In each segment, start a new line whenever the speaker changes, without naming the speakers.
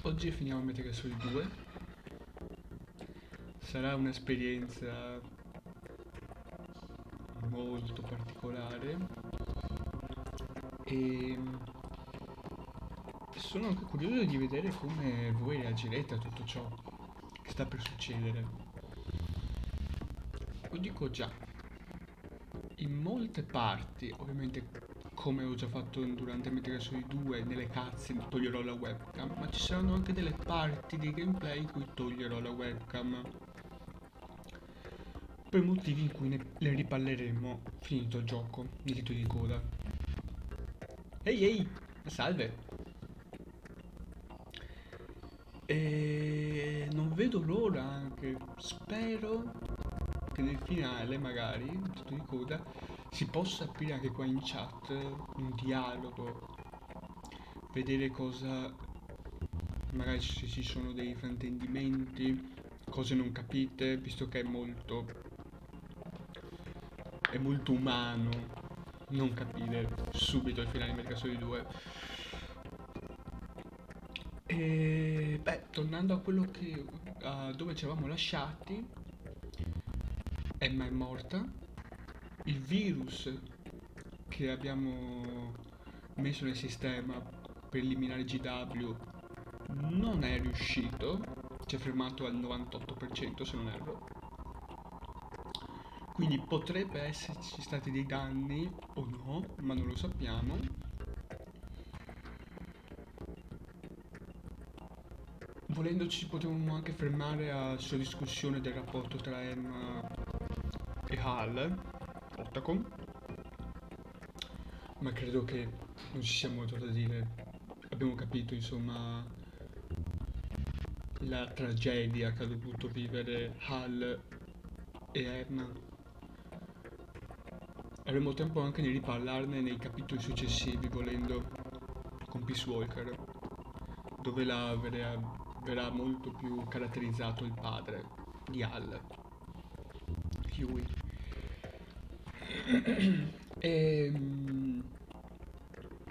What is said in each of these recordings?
Oggi finiamo Metal Gear Solid 2. Sarà un'esperienza molto particolare e sono anche curioso di vedere come voi reagirete a tutto ciò che sta per succedere. Lo dico già, in molte parti, ovviamente come ho già fatto durante Metal Gear Solid 2, nelle cutscene toglierò la webcam, ma ci saranno anche delle parti di gameplay in cui toglierò la webcam per motivi in cui ne riparleremo finito il gioco, nei titoli di coda. Ehi ehi, salve! E non vedo l'ora anche, spero che nel finale magari, nel titolo di coda, si possa aprire anche qua in chat un dialogo, vedere cosa, magari se ci sono dei fraintendimenti, cose non capite, visto che è molto umano non capire subito il finale di Metal Gear Solid 2. E beh, tornando a quello che a dove ci eravamo lasciati, Emma è morta, il virus che abbiamo messo nel sistema per eliminare GW non è riuscito, ci è fermato al 98% se non erro. Quindi potrebbe esserci stati dei danni o no, ma non lo sappiamo. Volendoci potremmo anche fermare sulla discussione del rapporto tra Emma e Hal, Ottacon, ma credo che non ci sia molto da dire. Abbiamo capito, insomma, la tragedia che ha dovuto vivere Hal e Emma. Avremo tempo anche di riparlarne nei capitoli successivi, volendo, con Peace Walker, dove verrà molto più caratterizzato il padre di Hal, Huey. E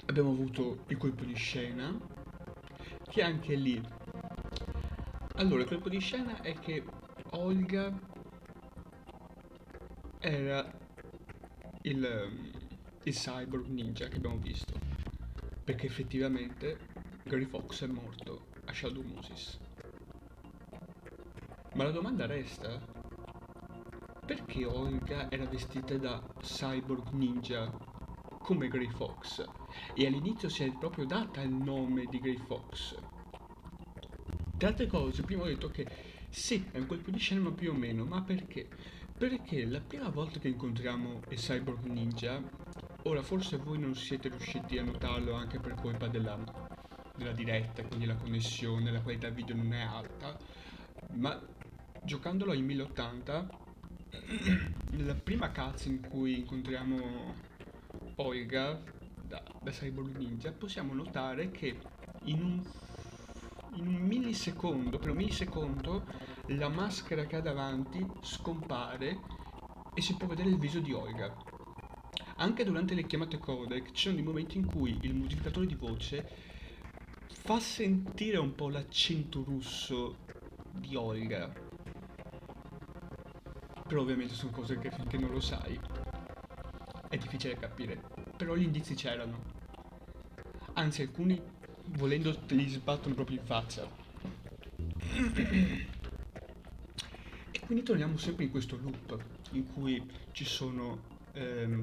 abbiamo avuto il colpo di scena, che anche lì. Allora, il colpo di scena è che Olga era il cyborg ninja che abbiamo visto, perché effettivamente Gary Fox è morto a Shadow Moses. Ma la domanda resta, perché Olga era vestita da cyborg ninja come Gray Fox e all'inizio si è proprio data il nome di Gray Fox? Tra altre cose, prima ho detto che sì, è un colpo di scena ma più o meno, ma perché? Perché la prima volta che incontriamo il cyborg ninja, ora forse voi non siete riusciti a notarlo anche per colpa della diretta, quindi la connessione, la qualità video non è alta, ma giocandolo in 1080, nella prima cutscene in cui incontriamo Olga da Cyborg Ninja, possiamo notare che in un, in un millisecondo, per un millisecondo, la maschera che ha davanti scompare e si può vedere il viso di Olga. Anche durante le chiamate codec ci sono dei momenti in cui il modificatore di voce fa sentire un po' l'accento russo di Olga. Però ovviamente sono cose che finché non lo sai è difficile capire. Però gli indizi c'erano. Anzi, alcuni volendo te li sbattono proprio in faccia. E quindi torniamo sempre in questo loop in cui ci sono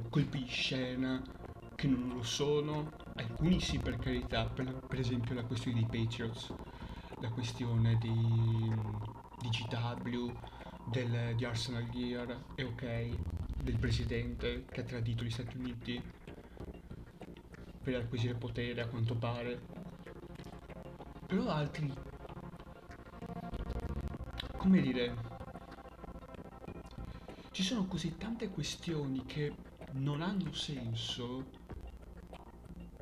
colpi di scena che non lo sono, alcuni sì per carità, per esempio la questione dei Patriots, la questione di GW, di Arsenal Gear, è ok, del presidente che ha tradito gli Stati Uniti per acquisire potere a quanto pare, però altri, come dire, ci sono così tante questioni che non hanno senso,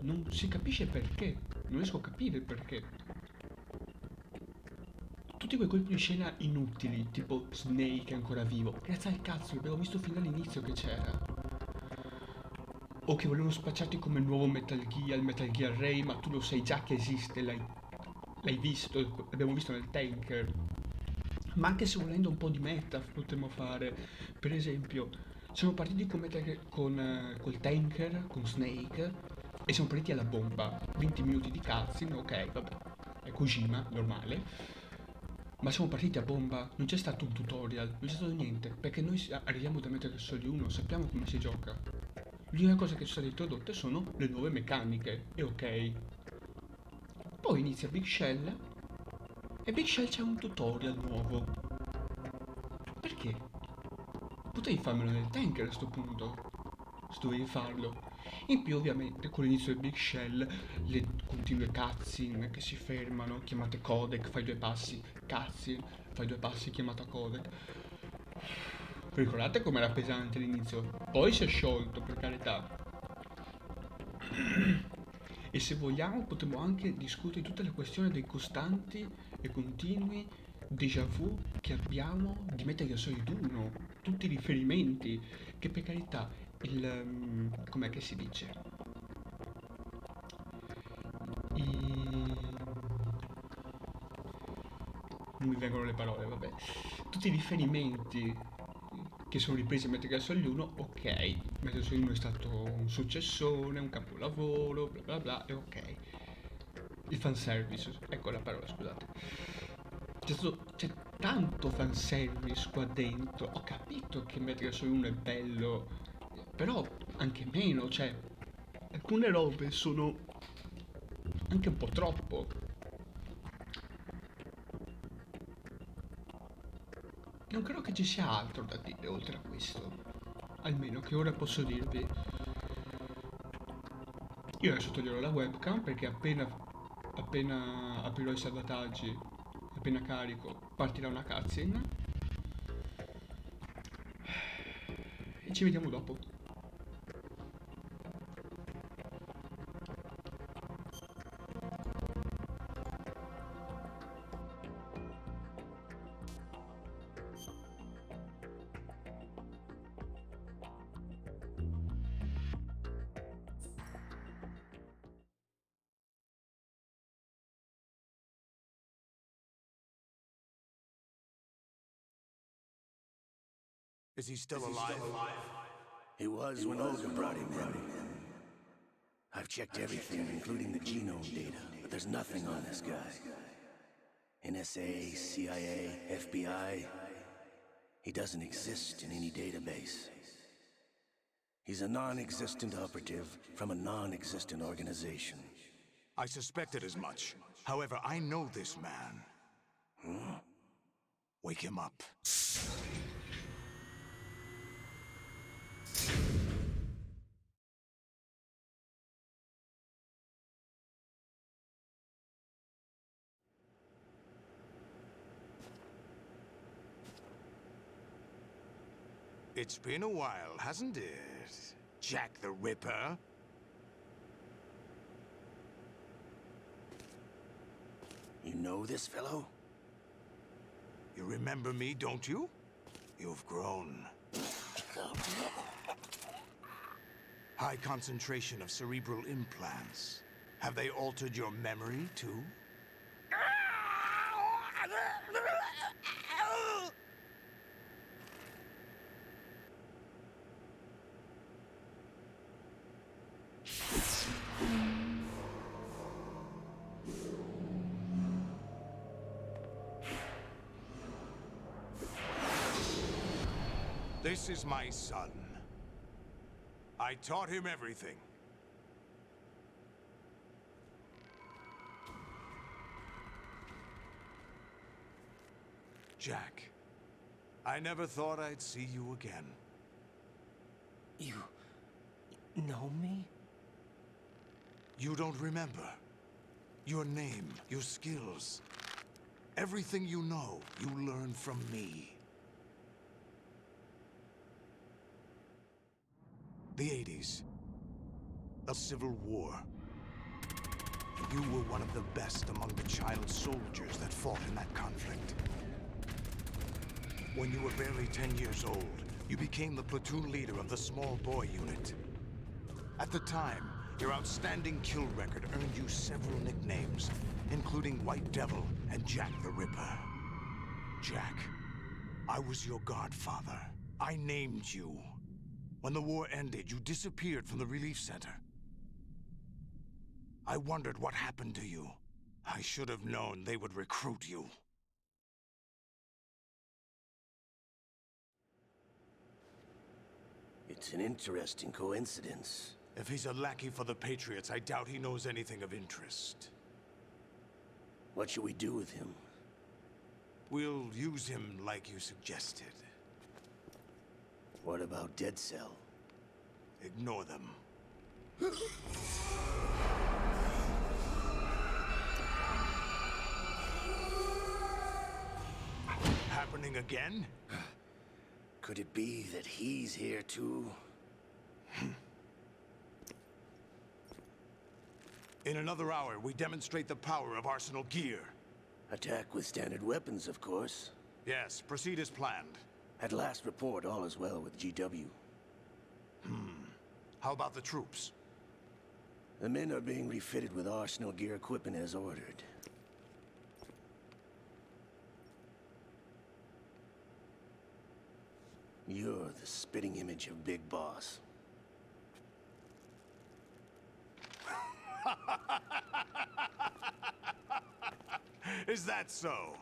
non si capisce perché, non riesco a capire il perché. Tutti quei colpi di scena inutili, tipo Snake è ancora vivo, grazie al cazzo, l'abbiamo visto fin dall'inizio che c'era. O che volevano spacciarti come il nuovo Metal Gear, il Metal Gear Ray, ma tu lo sai già che esiste, l'hai visto, l'abbiamo visto nel Tanker, ma anche se volendo un po' di meta potremmo fare, per esempio, siamo partiti col Tanker, con Snake, e siamo partiti alla bomba, 20 minuti di cutscene, ok, vabbè, è Kojima, normale, ma siamo partiti a bomba, non c'è stato un tutorial, non c'è stato niente, perché noi arriviamo da Metal Gear Solid 1, sappiamo come si gioca. L'unica cosa che sono state introdotte sono le nuove meccaniche, e ok. Poi inizia Big Shell, e Big Shell c'è un tutorial nuovo. Perché? Potevi farmelo nel tanker a sto punto, se dovevi farlo. In più ovviamente con l'inizio del Big Shell, le continue cutscene che si fermano, chiamate codec, fai due passi, cutscene, fai due passi, chiamata codec. Ricordate com'era pesante all'inizio? Poi si è sciolto, per carità. E se vogliamo potremmo anche discutere tutta la questione dei costanti e continui déjà vu che abbiamo di Metal Gear Solid 1, tutti i riferimenti, che per carità, com'è che si dice? I... non mi vengono le parole, vabbè. Tutti i riferimenti che sono ripresi in Metal Gear Solid 1, ok. Metal Gear Solid 1 è stato un successone, un capolavoro, bla bla bla, e ok. Il fanservice, ecco la parola, scusate. C'è tanto fanservice qua dentro. Ho capito che Metal Gear Solid 1 è bello, però anche meno, cioè, alcune robe sono anche un po' troppo. Non credo che ci sia altro da dire oltre a questo. Almeno che ora posso dirvi. Io adesso toglierò la webcam perché appena aprirò i salvataggi, appena carico, partirà una cutscene e ci vediamo dopo.
Is he still alive?
He was when Olga brought him in. I've checked everything, including the genome data, but there's nothing on this guy. NSA, CIA, FBI. He doesn't exist in any database. He's a non-existent operative from a non-existent organization.
I suspected as much. However, I know this man. Wake him up. It's been a while, hasn't it? Jack the Ripper?
You know this fellow?
You remember me, don't you? You've grown. High concentration of cerebral implants. Have they altered your memory, too? This is my son. I taught him everything. Jack, I never thought I'd see you again.
You know me?
You don't remember. Your name, your skills. Everything you know, you learned from me. The 80s. A civil war. You were one of the best among the child soldiers that fought in that conflict. When you were barely 10 years old, you became the platoon leader of the small boy unit. At the time, your outstanding kill record earned you several nicknames, including White Devil and Jack the Ripper. Jack, I was your godfather. I named you. When the war ended, you disappeared from the relief center. I wondered what happened to you. I should have known they would recruit you.
It's an interesting coincidence.
If he's a lackey for the Patriots, I doubt he knows anything of interest.
What should we do with him?
We'll use him like you suggested.
What about Dead Cell?
Ignore them. Happening again?
Could it be that he's here too?
In another hour, we demonstrate the power of Arsenal gear.
Attack with standard weapons, of course.
Yes, proceed as planned.
At last report, all is well with GW.
How about the troops?
The men are being refitted with Arsenal gear equipment as ordered. You're the spitting image of Big Boss.
Is that so?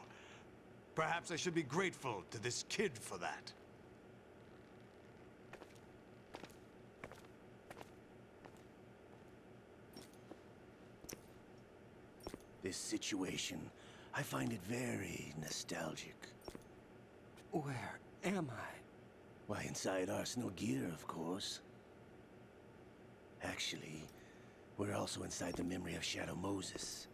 Perhaps I should be grateful to this kid for that.
This situation, I find it very nostalgic.
Where am I?
Why, inside Arsenal gear, of course. Actually, we're also inside the memory of Shadow Moses.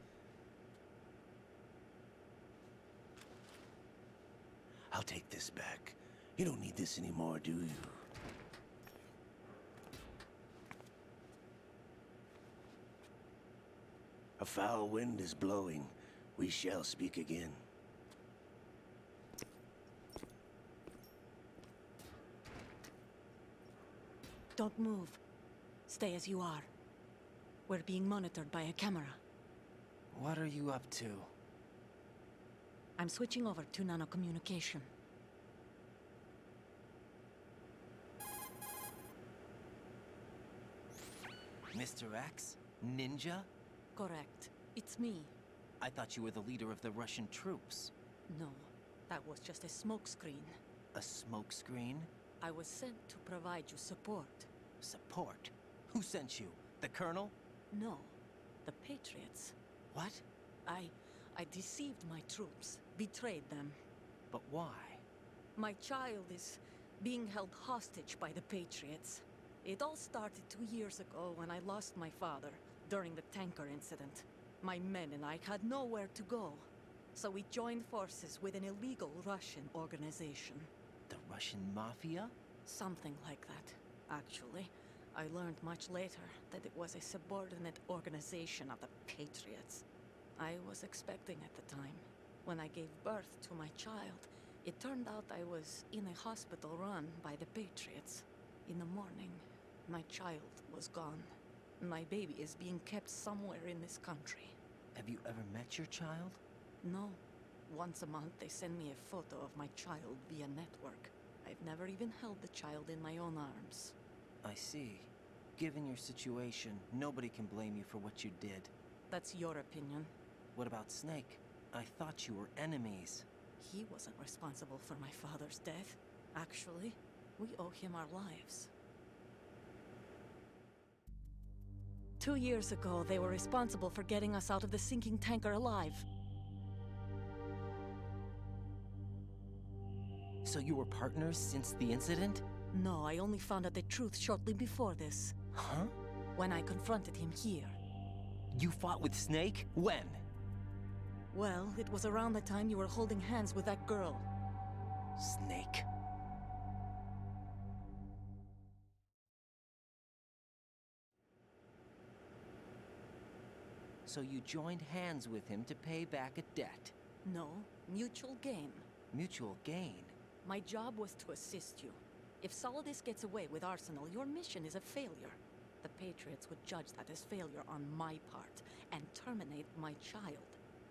I'll take this back. You don't need this anymore, do you? A foul wind is blowing. We shall speak again.
Don't move. Stay as you are. We're being monitored by a camera.
What are you up to?
I'm switching over to nanocommunication.
Mr. X? Ninja?
Correct. It's me.
I thought you were the leader of the Russian troops.
No, that was just a smokescreen.
A smokescreen?
I was sent to provide you support.
Support? Who sent you? The Colonel?
No, the Patriots.
What?
I deceived my troops, betrayed them.
But why?
My child is being held hostage by the Patriots. It all started 2 years ago when I lost my father during the tanker incident. My men and I had nowhere to go, so we joined forces with an illegal Russian organization.
The Russian Mafia?
Something like that, actually. I learned much later that it was a subordinate organization of the Patriots. I was expecting at the time. When I gave birth to my child, it turned out I was in a hospital run by the Patriots. In the morning, my child was gone. My baby is being kept somewhere in this country.
Have you ever met your child?
No. Once a month, they send me a photo of my child via network. I've never even held the child in my own arms.
I see. Given your situation, nobody can blame you for what you did.
That's your opinion.
What about Snake? I thought you were enemies.
He wasn't responsible for my father's death. Actually, we owe him our lives. 2 years ago, they were responsible for getting us out of the sinking tanker alive.
So you were partners since the incident?
No, I only found out the truth shortly before this.
Huh?
When I confronted him here.
You fought with Snake? When?
Well, it was around the time you were holding hands with that girl.
Snake. So you joined hands with him to pay back a debt.
No, mutual gain.
Mutual gain?
My job was to assist you. If Solidus gets away with Arsenal, your mission is a failure. The Patriots would judge that as failure on my part and terminate my child.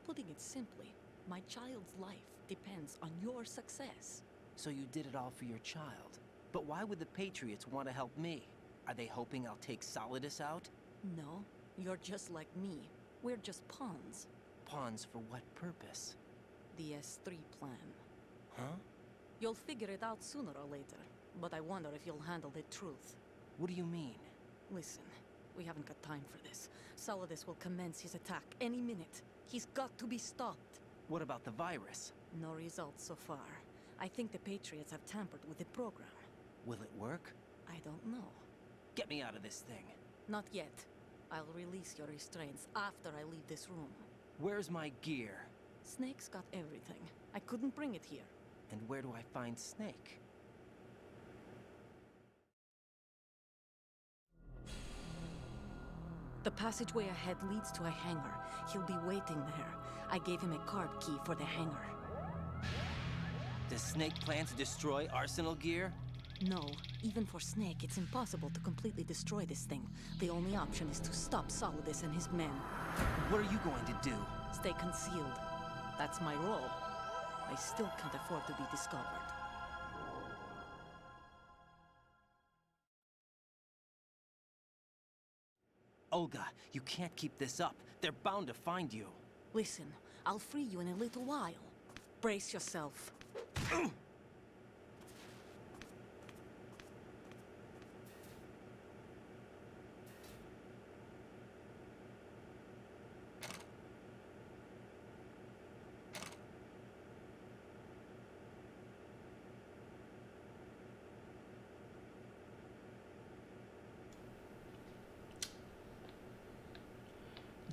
Putting it simply, my child's life depends on your success.
So you did it all for your child. But why would the Patriots want to help me? Are they hoping I'll take Solidus out?
No, you're just like me. We're just pawns.
Pawns for what purpose?
The S3 plan.
Huh?
You'll figure it out sooner or later, but I wonder if you'll handle the truth.
What do you mean?
Listen, we haven't got time for this. Solidus will commence his attack any minute. He's got to be stopped.
What about the virus?
No results so far. I think the Patriots have tampered with the program.
Will it work?
I don't know.
Get me out of this thing.
Not yet. I'll release your restraints after I leave this room.
Where's my gear?
Snake's got everything. I couldn't bring it here.
And where do I find Snake?
The passageway ahead leads to a hangar. He'll be waiting there. I gave him a card key for the hangar.
Does Snake plan to destroy Arsenal gear?
No, even for Snake, it's impossible to completely destroy this thing. The only option is to stop Solidus and his men.
What are you going to do?
Stay concealed. That's my role. I still can't afford to be discovered.
Olga, you can't keep this up. They're bound to find you.
Listen, I'll free you in a little while. Brace yourself.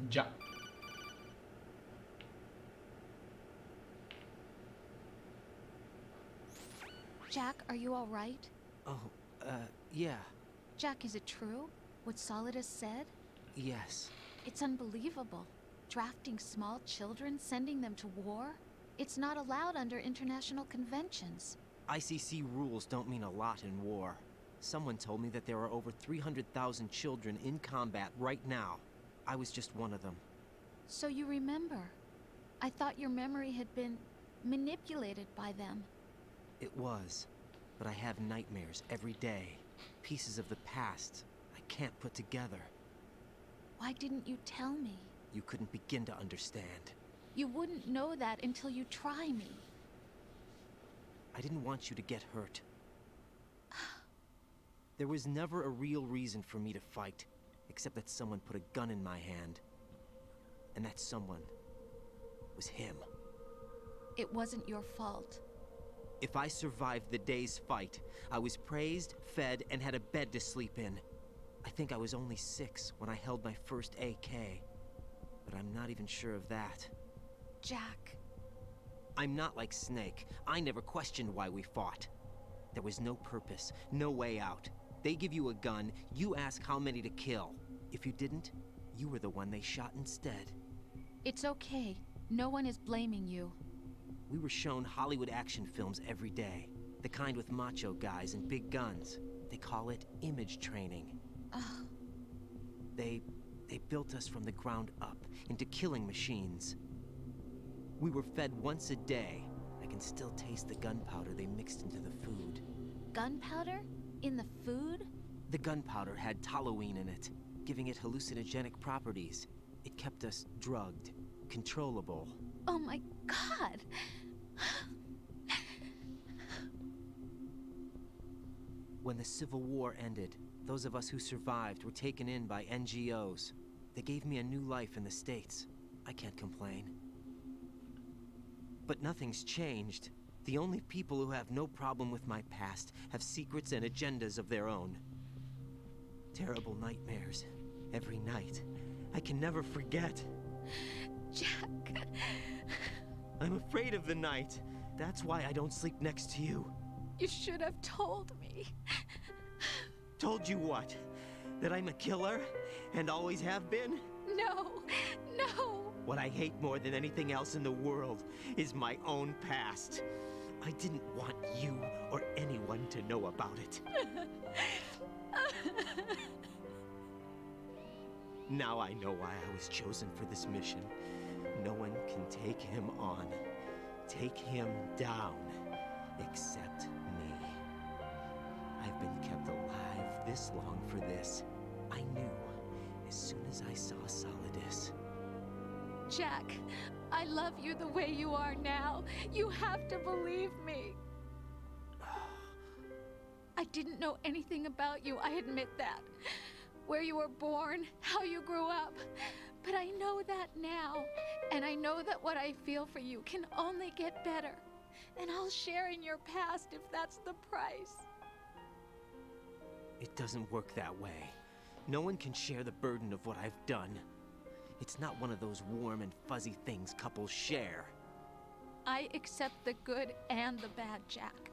Già.
Jack, are you all right?
Oh, yeah.
Jack, is it true? What Solidus said?
Yes.
It's unbelievable. Drafting small children, sending them to war? It's not allowed under international conventions.
ICC rules don't mean a lot in war. Someone told me that there are over 300,000 children in combat right now. I was just one of them.
So you remember. I thought your memory had been manipulated by them.
It was. But I have nightmares every day. Pieces of the past I can't put together.
Why didn't you tell me?
You couldn't begin to understand.
You wouldn't know that until you try me.
I didn't want you to get hurt. There was never a real reason for me to fight, except that someone put a gun in my hand. And that someone was him.
It wasn't your fault.
If I survived the day's fight, I was praised, fed, and had a bed to sleep in. I think I was only 6 when I held my first AK. But I'm not even sure of that.
Jack.
I'm not like Snake. I never questioned why we fought. There was no purpose, no way out. They give you a gun, you ask how many to kill. If you didn't, you were the one they shot instead.
It's okay. No one is blaming you.
We were shown Hollywood action films every day. The kind with macho guys and big guns. They call it image training.
Ugh.
They built us from the ground up into killing machines. We were fed once a day. I can still taste the gunpowder they mixed into the food.
Gunpowder? In the food?
The gunpowder had toluene in it, giving it hallucinogenic properties. It kept us drugged, controllable.
Oh my God!
When the Civil War ended, those of us who survived were taken in by NGOs. They gave me a new life in the States. I can't complain. But nothing's changed. The only people who have no problem with my past have secrets and agendas of their own. Terrible nightmares. Every night. I can never forget.
Jack.
I'm afraid of the night. That's why I don't sleep next to you.
You should have told me.
Told you what? That I'm a killer? And always have been?
No, no.
What I hate more than anything else in the world is my own past. I didn't want you or anyone to know about it. Now I know why I was chosen for this mission. No one can take him on, take him down, except me. I've been kept alive this long for this. I knew as soon as I saw Solidus.
Jack, I love you the way you are now. You have to believe me. I didn't know anything about you, I admit that. Where you were born, how you grew up. But I know that now. And I know that what I feel for you can only get better. And I'll share in your past if that's the price.
It doesn't work that way. No one can share the burden of what I've done. It's not one of those warm and fuzzy things couples share.
I accept the good and the bad, Jack.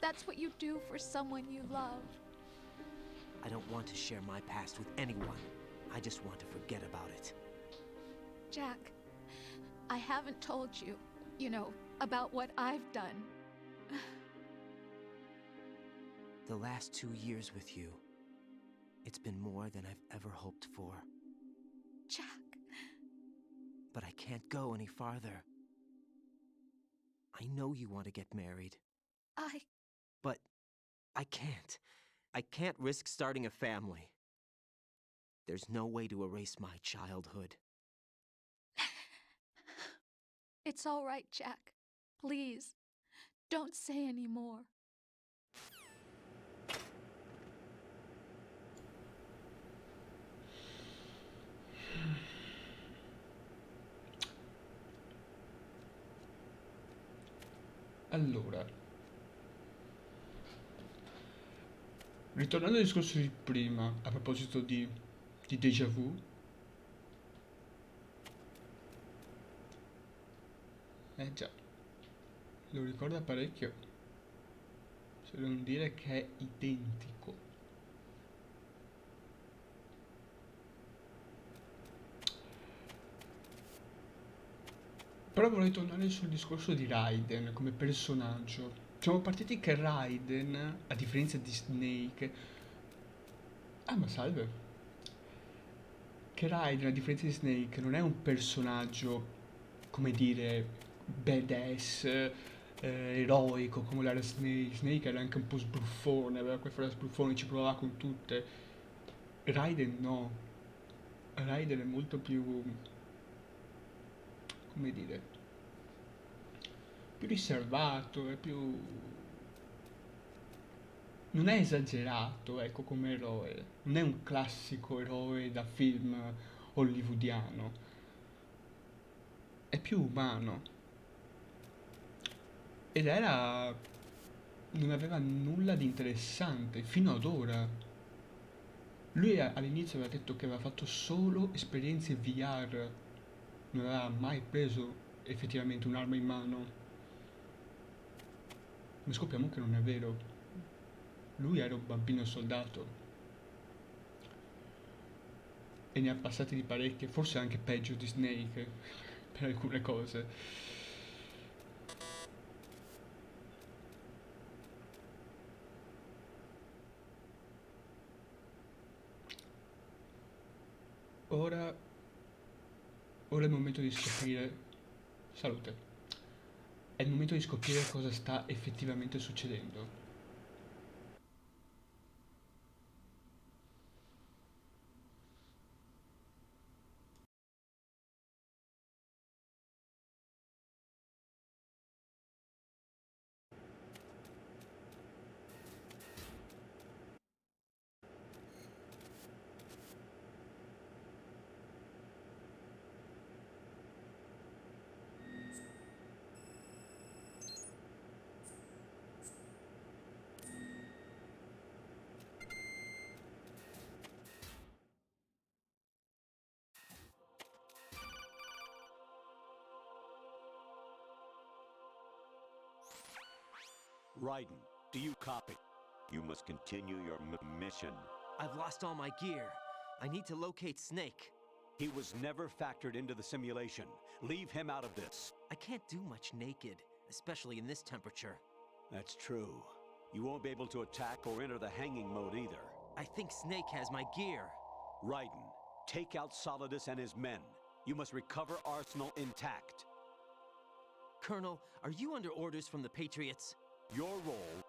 That's what you do for someone you love.
I don't want to share my past with anyone. I just want to forget about it.
Jack, I haven't told you, about what I've done.
The last 2 years with you, it's been more than I've ever hoped for.
Jack.
But I can't go any farther. I know you want to get married. But I can't. I can't risk starting a family. There's no way to erase my childhood.
It's all right, Jack. Please, don't say any more.
Allora, ritornando al discorso di prima, a proposito di déjà vu, già, lo ricorda parecchio, se non dire che è identico. Però vorrei tornare sul discorso di Raiden come personaggio. Siamo partiti che Raiden, a differenza di Snake... Ah, ma salve. Che Raiden, a differenza di Snake, non è un personaggio, come dire, badass, eroico, come l'era Snake. Snake era anche un po' sbruffone, aveva quel fare sbruffone, ci provava con tutte. Raiden no. Raiden è molto più... come dire, più riservato, è più... non è esagerato, ecco, come eroe. Non è un classico eroe da film hollywoodiano. È più umano. Ed era... non aveva nulla di interessante, fino ad ora. Lui all'inizio aveva detto che aveva fatto solo esperienze VR. Non aveva mai preso effettivamente un'arma in mano. Ma scopriamo che non è vero. Lui era un bambino soldato. E ne ha passati di parecchie, forse anche peggio di Snake, per alcune cose. Ora è il momento di scoprire... Salute. È il momento di scoprire cosa sta effettivamente succedendo.
Raiden, do you copy? You must continue your mission.
I've lost all my gear. I need to locate Snake.
He was never factored into the simulation. Leave him out of this.
I can't do much naked, especially in this temperature.
That's true. You won't be able to attack or enter the hanging mode either.
I think Snake has my gear.
Raiden, take out Solidus and his men. You must recover Arsenal intact.
Colonel, are you under orders from the Patriots?
Your role,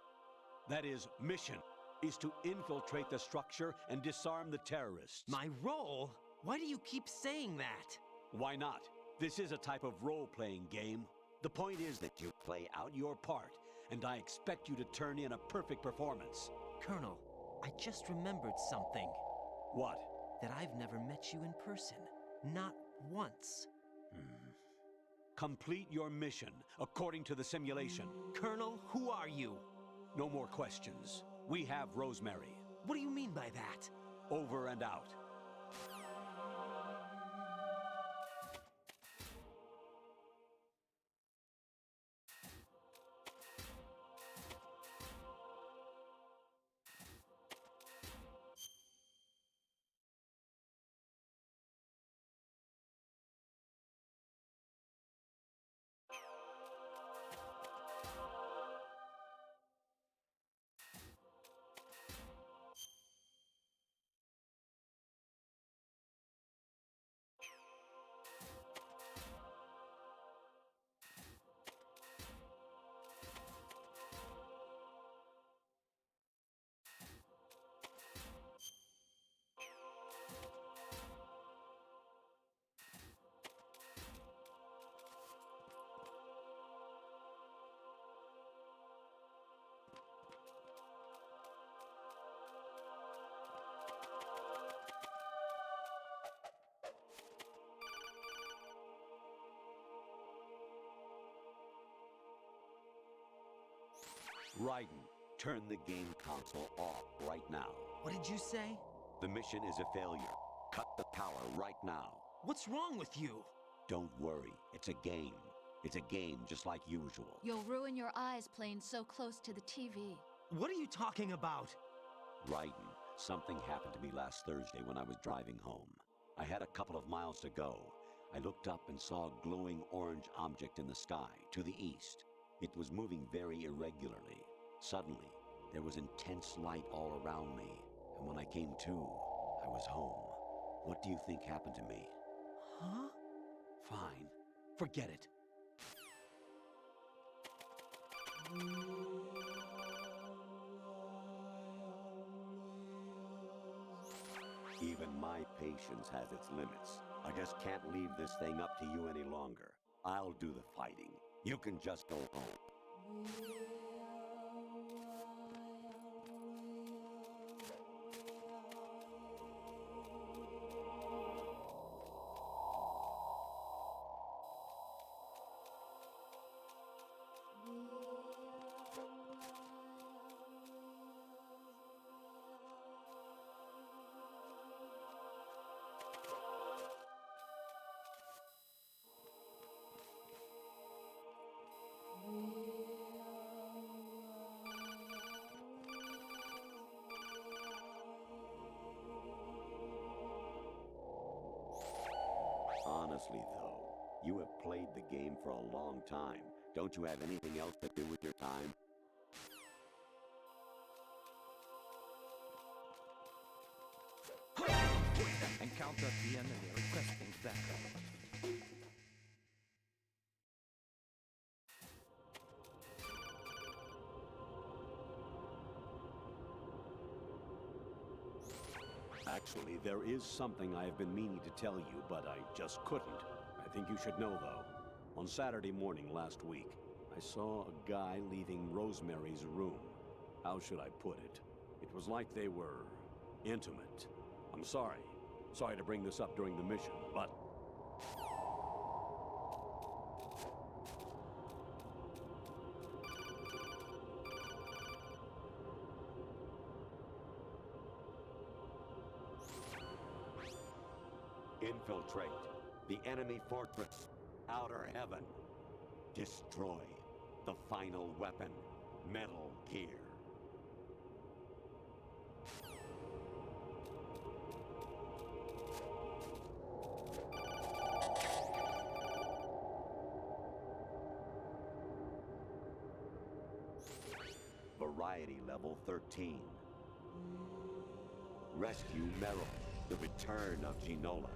that is, mission, is to infiltrate the structure and disarm the terrorists.
My role? Why do you keep saying that?
Why not? This is a type of role-playing game. The point is that you play out your part, and I expect you to turn in a perfect performance.
Colonel, I just remembered something.
What?
That I've never met you in person. Not once.
Complete your mission, according to the simulation.
Colonel, who are you?
No more questions. We have Rosemary.
What do you mean by that?
Over and out. Raiden, turn the game console off right now.
What did you say?
The mission is a failure. Cut the power right now.
What's wrong with you?
Don't worry, it's a game. It's a game just like usual.
You'll ruin your eyes playing so close to the TV.
What are you talking about?
Raiden, something happened to me last Thursday when I was driving home. I had a couple of miles to go. I looked up and saw a glowing orange object in the sky, to the east. It was moving very irregularly. Suddenly, there was intense light all around me, and when I came to, I was home. What do you think happened to me?
Huh?
Fine. Forget it. Even my patience has its limits. I just can't leave this thing up to you any longer. I'll do the fighting. You can just go home. Honestly, though, you have played the game for a long time. Don't you have anything else to do with your time?
Encounter the enemy requesting backup.
Actually, there is something I have been meaning to tell you, but I just couldn't. I think you should know, though. On Saturday morning last week, I saw a guy leaving Rosemary's room. How should I put it? It was like they were intimate. I'm sorry. Sorry to bring this up during the mission, but... Infiltrate the enemy fortress, Outer Heaven. Destroy the final weapon, Metal Gear. Variety level 13. Rescue Meryl, the return of Ginola.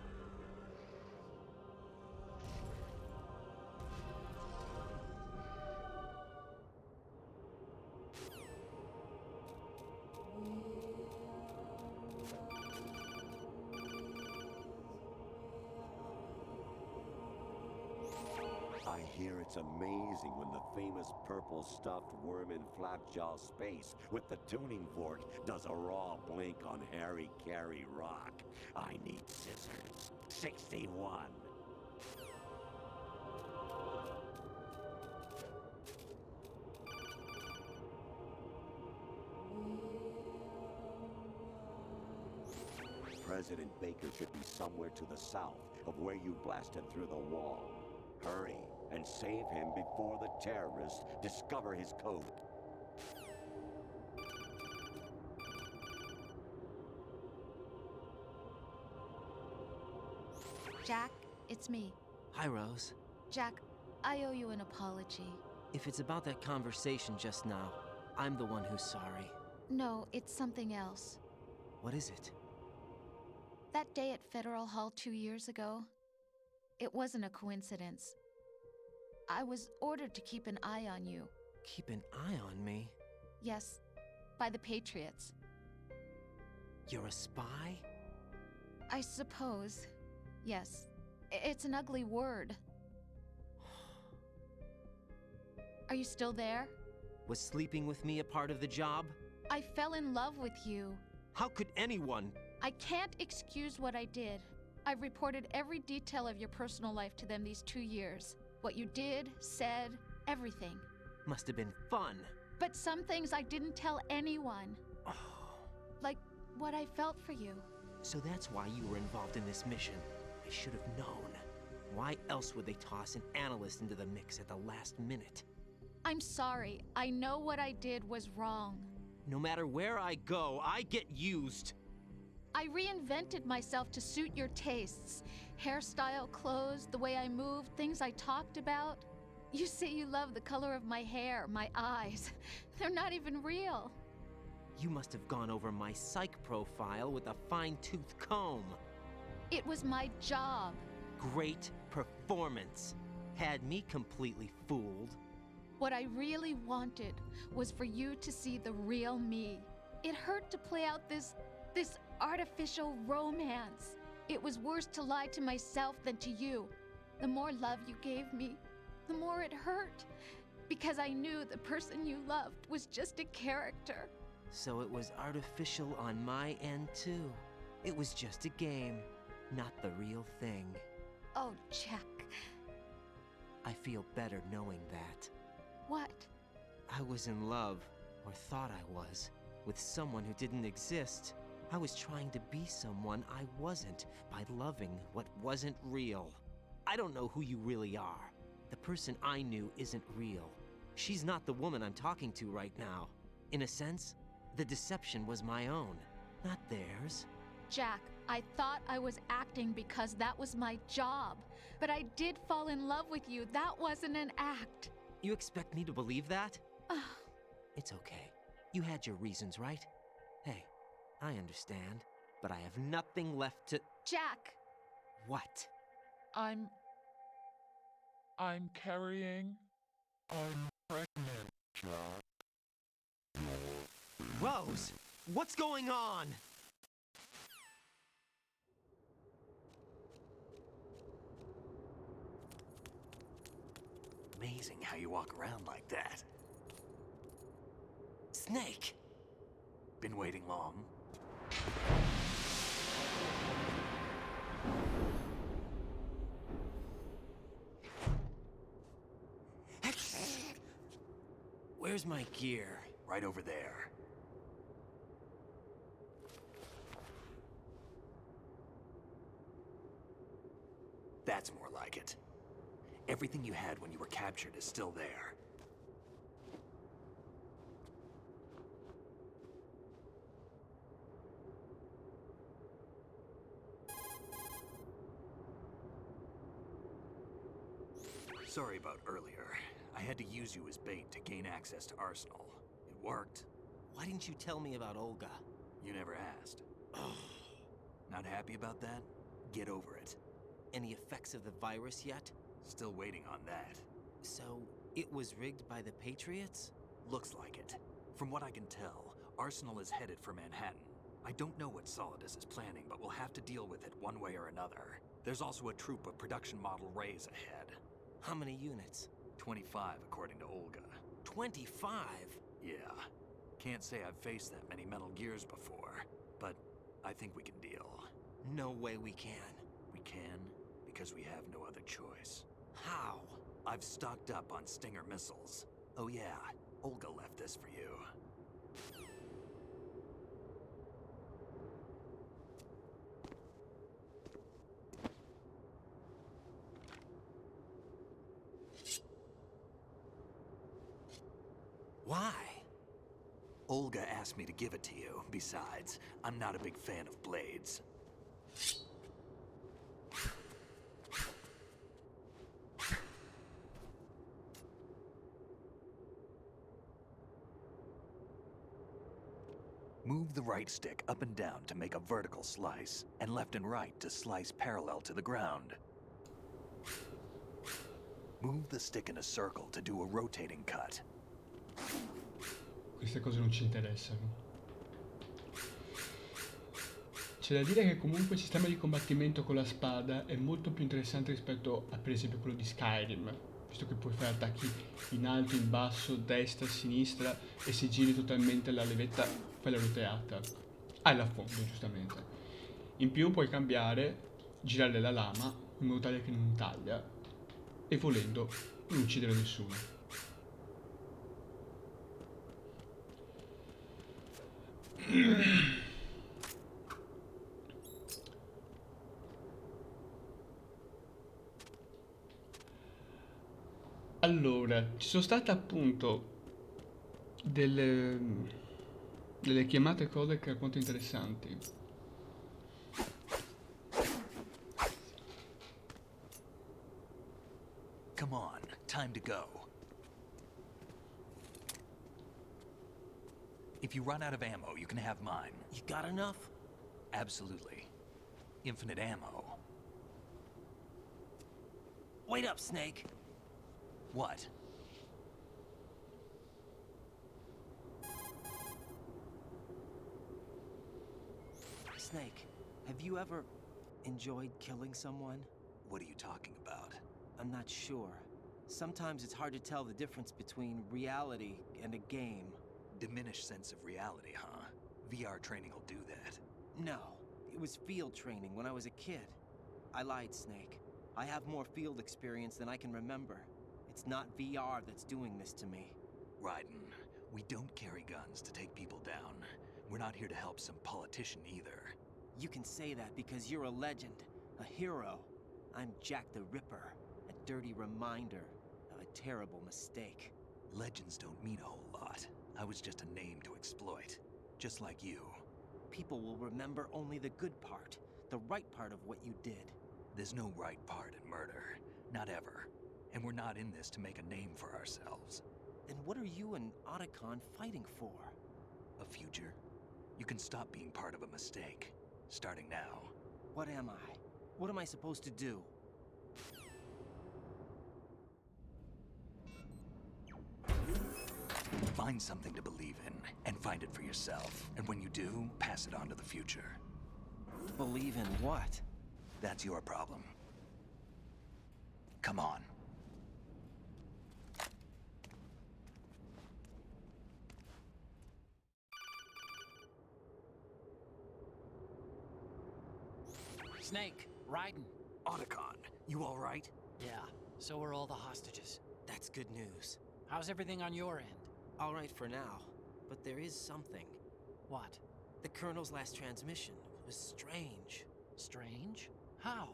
I hear it's amazing when the famous purple stuffed worm in Flapjaw space with the tuning fork does a raw blink on Harry Carey rock. I need scissors. 61. President Baker should be somewhere to the south of where you blasted through the wall. Hurry and save him before the terrorists discover his code.
Jack, it's me.
Hi, Rose.
Jack, I owe you an apology.
If it's about that conversation just now, I'm the one who's sorry.
No, it's something else.
What is it?
That day at Federal Hall 2 years ago, it wasn't a coincidence. I was ordered to keep an eye on you.
Keep an eye on me?
Yes, by the Patriots.
You're a spy?
I suppose. Yes. It's an ugly word. Are you still there?
Was sleeping with me a part of the job?
I fell in love with you.
How could anyone?
I can't excuse what I did. I've reported every detail of your personal life to them these 2 years. What you did, said, everything.
Must have been fun.
But some things I didn't tell anyone. Like what I felt for you.
So that's why you were involved in this mission. I should have known. Why else would they toss an analyst into the mix at the last minute?
I'm sorry. I know what I did was wrong.
No matter where I go, I get used.
I reinvented myself to suit your tastes. Hairstyle, clothes, the way I moved, things I talked about. You say you love the color of my hair, my eyes. They're not even real.
You must have gone over my psych profile with a fine-tooth comb.
It was my job.
Great performance. Had me completely fooled.
What I really wanted was for you to see the real me. It hurt to play out this artificial romance. It was worse to lie to myself than to you. The more love you gave me, the more it hurt. Because I knew the person you loved was just a character.
So it was artificial on my end too. It was just a game, not the real thing.
Oh, Jack.
I feel better knowing that.
What?
I was in love, or thought I was, with someone who didn't exist. I was trying to be someone I wasn't by loving what wasn't real. I don't know who you really are. The person I knew isn't real. She's not the woman I'm talking to right now. In a sense, the deception was my own, not theirs.
Jack, I thought I was acting because that was my job. But I did fall in love with you. That wasn't an act.
You expect me to believe that? It's okay. You had your reasons, right? Hey, I understand, but I have nothing left to—
Jack!
What?
I'm carrying. I'm pregnant, Jack.
Rose! What's going on?
Amazing how you walk around like that.
Snake!
Been waiting long?
Where's my gear?
Right over there. That's more like it. Everything you had when you were captured is still there. Sorry about earlier. I had to use you as bait to gain access to Arsenal. It worked.
Why didn't you tell me about Olga?
You never asked. Not happy about that? Get over it.
Any effects of the virus yet?
Still waiting on that.
So, it was rigged by the Patriots?
Looks like it. From what I can tell, Arsenal is headed for Manhattan. I don't know what Solidus is planning, but we'll have to deal with it one way or another. There's also a troop of production model Rays ahead.
How many units?
25, according to Olga.
25?
Yeah. Can't say I've faced that many Metal Gears before, but I think we can deal.
No way we can.
We can, because we have no other choice.
How?
I've stocked up on Stinger missiles. Oh yeah, Olga left this for you.
Why?
Olga asked me to give it to you. Besides, I'm not a big fan of blades. Move the right stick up and down to make a vertical slice, and left and right to slice parallel to the ground. Move the stick in a circle to do a rotating cut.
Queste cose non ci interessano. C'è da dire che comunque il sistema di combattimento con la spada è molto più interessante rispetto a per esempio quello di Skyrim, visto che puoi fare attacchi in alto, in basso, destra, sinistra, e se giri totalmente la levetta fai la roteata. Ah, l'affondo, giustamente. In più puoi cambiare, girare la lama in modo tale che non taglia e volendo non uccidere nessuno. Allora, ci sono state appunto delle chiamate codec alquanto interessanti.
Come on, time to go. If you run out of ammo, you can have mine.
You got enough?
Absolutely. Infinite ammo.
Wait up, Snake.
What?
Snake, have you ever enjoyed killing someone?
What are you talking about?
I'm not sure. Sometimes it's hard to tell the difference between reality and a game.
Diminished sense of reality, huh? VR training will do that.
No, it was field training when I was a kid. I lied, Snake. I have more field experience than I can remember. It's not VR that's doing this to me.
Raiden, we don't carry guns to take people down. We're not here to help some politician either.
You can say that because you're a legend, a hero. I'm Jack the Ripper, a dirty reminder of a terrible mistake.
Legends don't mean a whole lot. I was just a name to exploit, just like you.
People will remember only the good part, the right part of what you did.
There's no right part in murder, not ever. And we're not in this to make a name for ourselves.
Then what are you and Otacon fighting for?
A future. You can stop being part of a mistake, starting now.
What am I? What am I supposed to do?
Find something to believe in, and find it for yourself. And when you do, pass it on to the future.
Believe in what?
That's your problem. Come on.
Snake, Raiden.
Otacon, you all right?
Yeah, so are all the hostages.
That's good news.
How's everything on your end?
All right for now, but there is something.
What?
The Colonel's last transmission was strange.
Strange? How?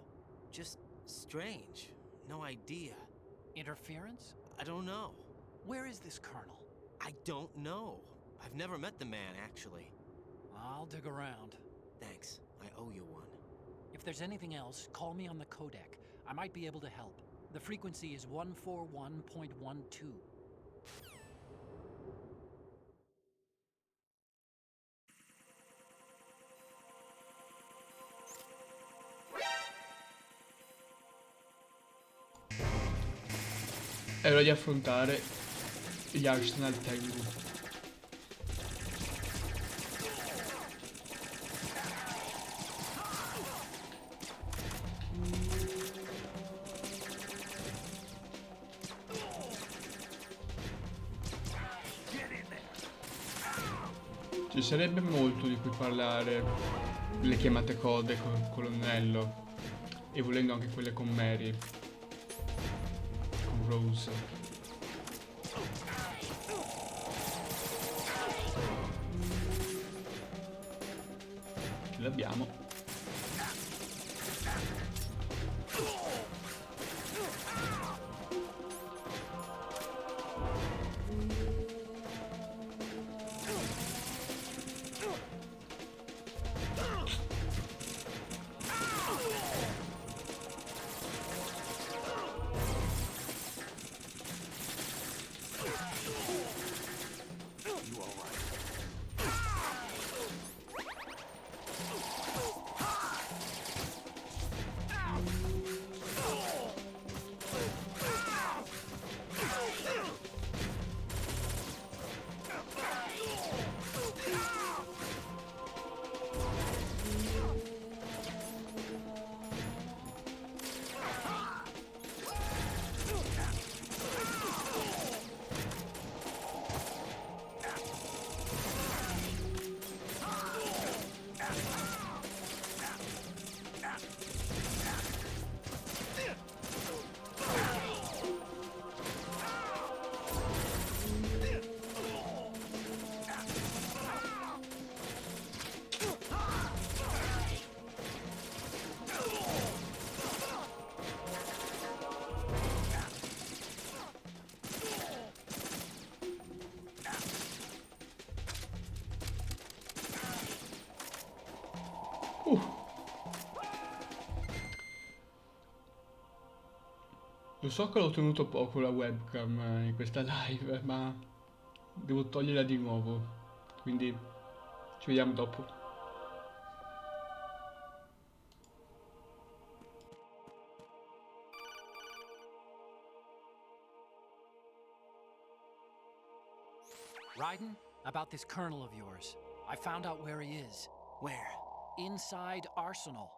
Just strange. No idea.
Interference?
I don't know.
Where is this Colonel?
I don't know. I've never met the man, actually.
I'll dig around.
Thanks. I owe you one.
If there's anything else, call me on the codec. I might be able to help. The frequency is 141.12.
È ora di affrontare gli Arsenal Tengu. Ci sarebbe molto di cui parlare. Le chiamate code con il colonnello. E volendo anche quelle con Mary. Con Rose. L'abbiamo. Lo so che l'ho tenuto poco la webcam in questa live, ma devo toglierla di nuovo. Quindi ci vediamo dopo.
Raiden, about this colonel of yours. I found out where he is.
Where?
Inside Arsenal.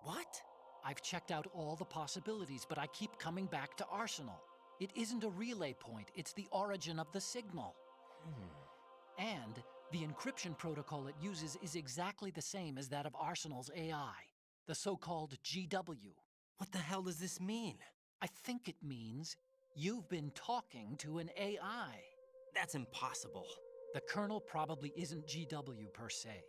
What?
I've checked out all the possibilities, but I keep coming back to Arsenal. It isn't a relay point, it's the origin of the signal. And the encryption protocol it uses is exactly the same as that of Arsenal's AI, the so-called GW.
What the hell does this mean?
I think it means you've been talking to an AI.
That's impossible.
The Colonel probably isn't GW per se.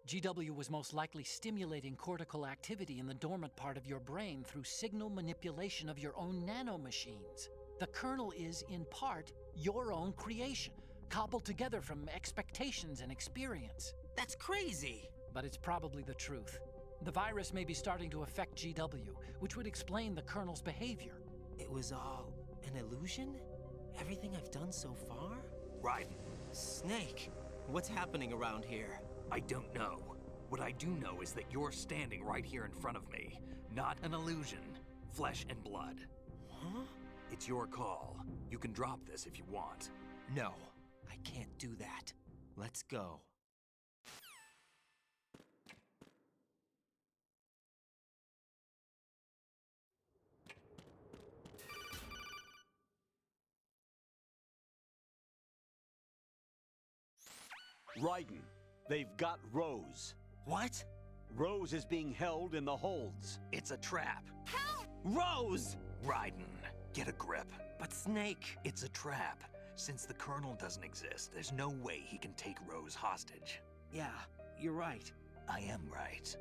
GW was most likely stimulating cortical activity in the dormant part of your brain through signal manipulation of your own nanomachines. The Colonel is, in part, your own creation, cobbled together from expectations and experience.
That's crazy!
But it's probably the truth. The virus may be starting to affect GW, which would explain the Colonel's behavior.
It was all an illusion? Everything I've done so far?
Raiden.
Snake, what's happening around here?
I don't know. What I do know is that you're standing right here in front of me. Not an illusion. Flesh and blood.
Huh?
It's your call. You can drop this if you want.
No, I can't do that. Let's go.
Raiden, they've got Rose.
What?
Rose is being held in the holds.
It's a trap.
Help! Rose!
Raiden, get a grip.
But Snake...
It's a trap. Since the Colonel doesn't exist, there's no way he can take Rose hostage.
Yeah, you're right.
I am right.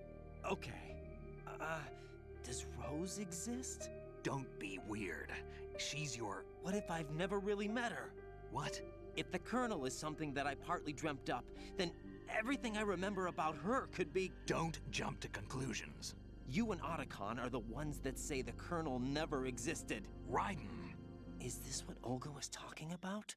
Okay. Does Rose exist?
Don't be weird. She's your...
What if I've never really met her?
What?
If the Colonel is something that I partly dreamt up, then everything I remember about her could be...
Don't jump to conclusions.
You and Otacon are the ones that say the Colonel never existed.
Raiden!
Is this what Olga was talking about?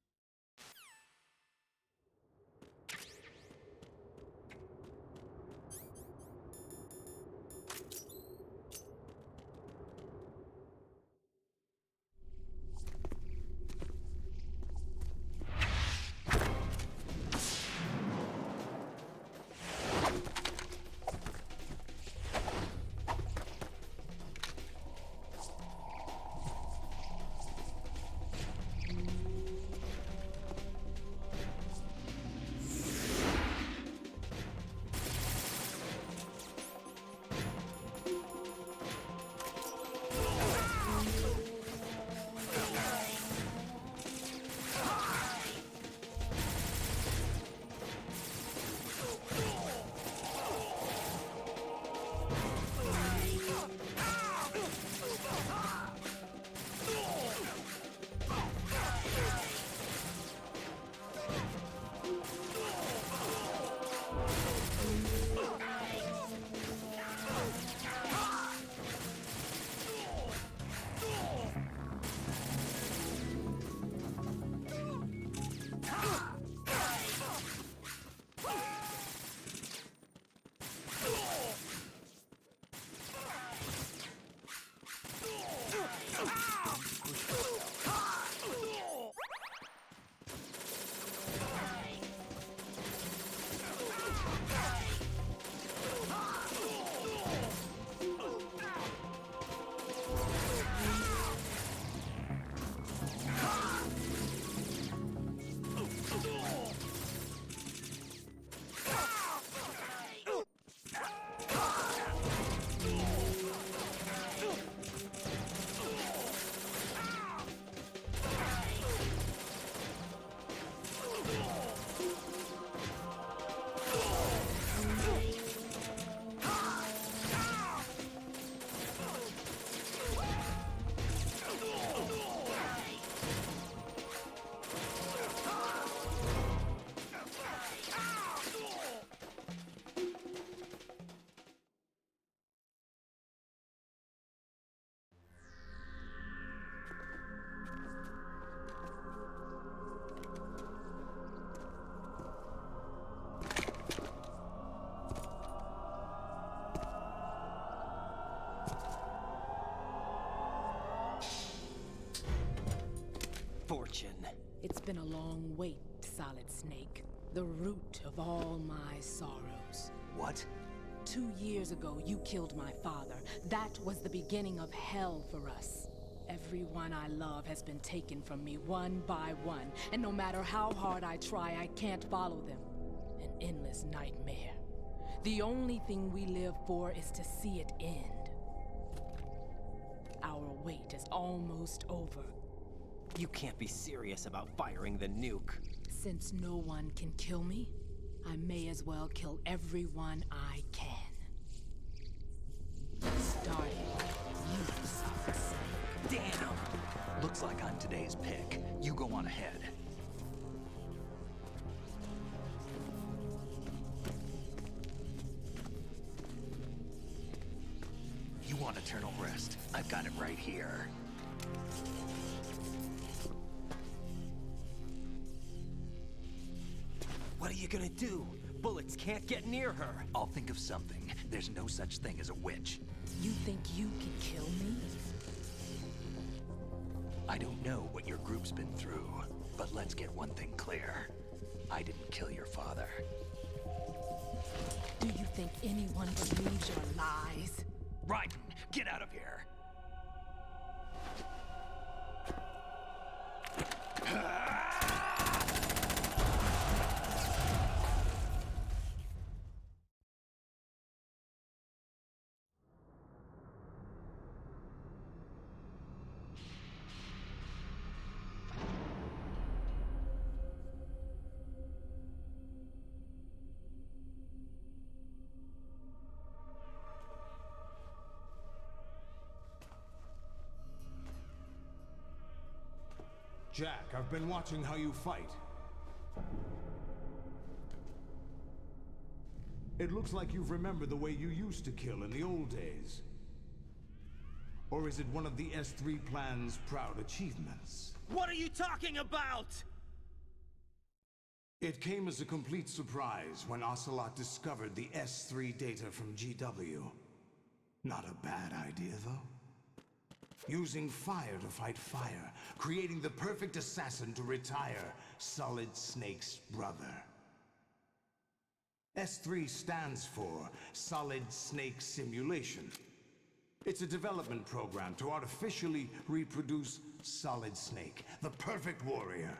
It's been a long wait, Solid Snake. The root of all my sorrows.
What?
2 years ago, you killed my father. That was the beginning of hell for us. Everyone I love has been taken from me one by one, and no matter how hard I try, I can't follow them. An endless nightmare. The only thing we live for is to see it end. Our wait is almost over.
You can't be serious about firing the nuke.
Since no one can kill me, I may as well kill everyone I can. Starting with you, Solid Snake.
Damn! Looks like I'm today's pick. You go on ahead. You want eternal rest? I've got it right here.
What are you gonna do? Bullets can't get near her.
I'll think of something. There's no such thing as a witch.
You think you can kill me?
I don't know what your group's been through, but let's get one thing clear. I didn't kill your father.
Do you think anyone believes your lies?
Raiden, get out of here!
Jack, I've been watching how you fight. It looks like you've remembered the way you used to kill in the old days. Or is it one of the S3 plan's proud achievements?
What are you talking about?
It came as a complete surprise when Ocelot discovered the S3 data from GW. Not a bad idea, though. Using fire to fight fire, creating the perfect assassin to retire Solid Snake's brother. S3 stands for Solid Snake Simulation. It's a development program to artificially reproduce Solid Snake, the perfect warrior.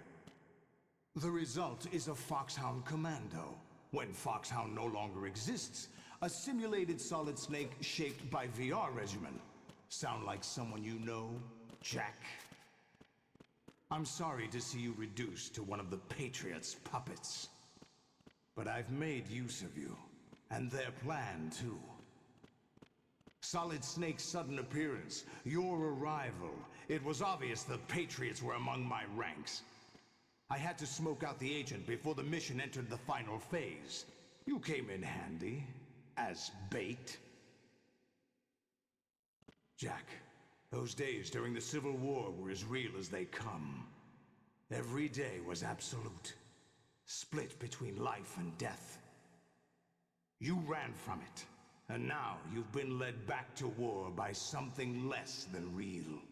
The result is a Foxhound Commando. When Foxhound no longer exists, a simulated Solid Snake shaped by VR regimen. Sound like someone you know, Jack? I'm sorry to see you reduced to one of the Patriots' puppets. But I've made use of you, and their plan too. Solid Snake's sudden appearance, your arrival, it was obvious the Patriots were among my ranks. I had to smoke out the agent before the mission entered the final phase. You came in handy, as bait. Jack, those days during the Civil War were as real as they come. Every day was absolute, split between life and death. You ran from it, and now you've been led back to war by something less than real.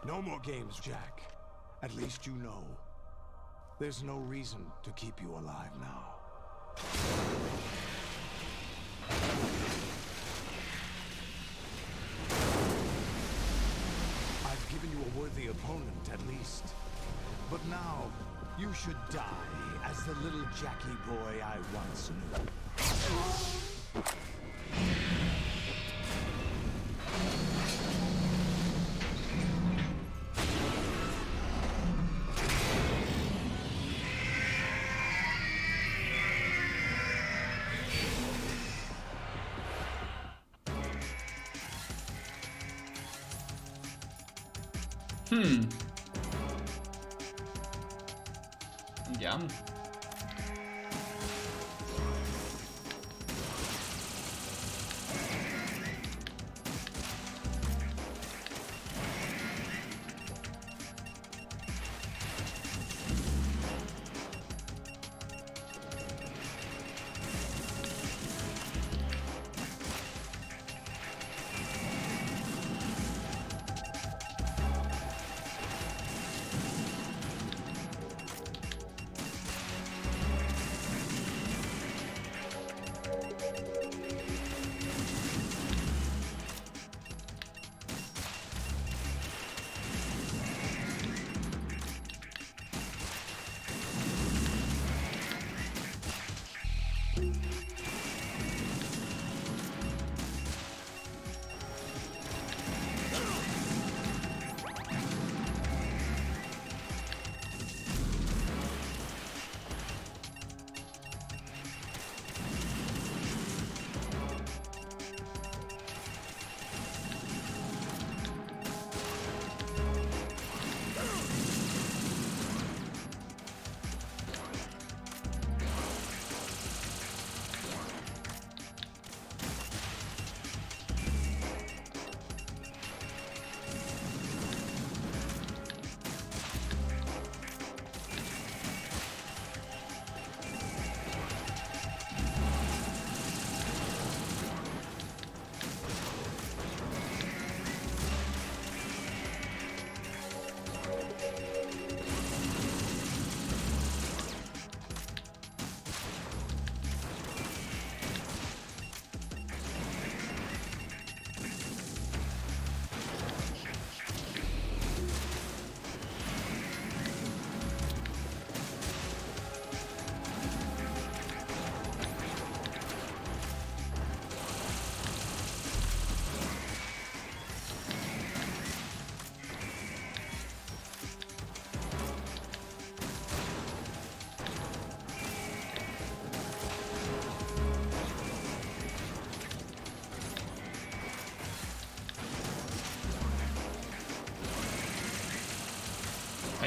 No more games, Jack. At least you know. There's no reason to keep you alive now. I've given you a worthy opponent, at least. But now, you should die as the little Jackie boy I once knew.
Andiamo.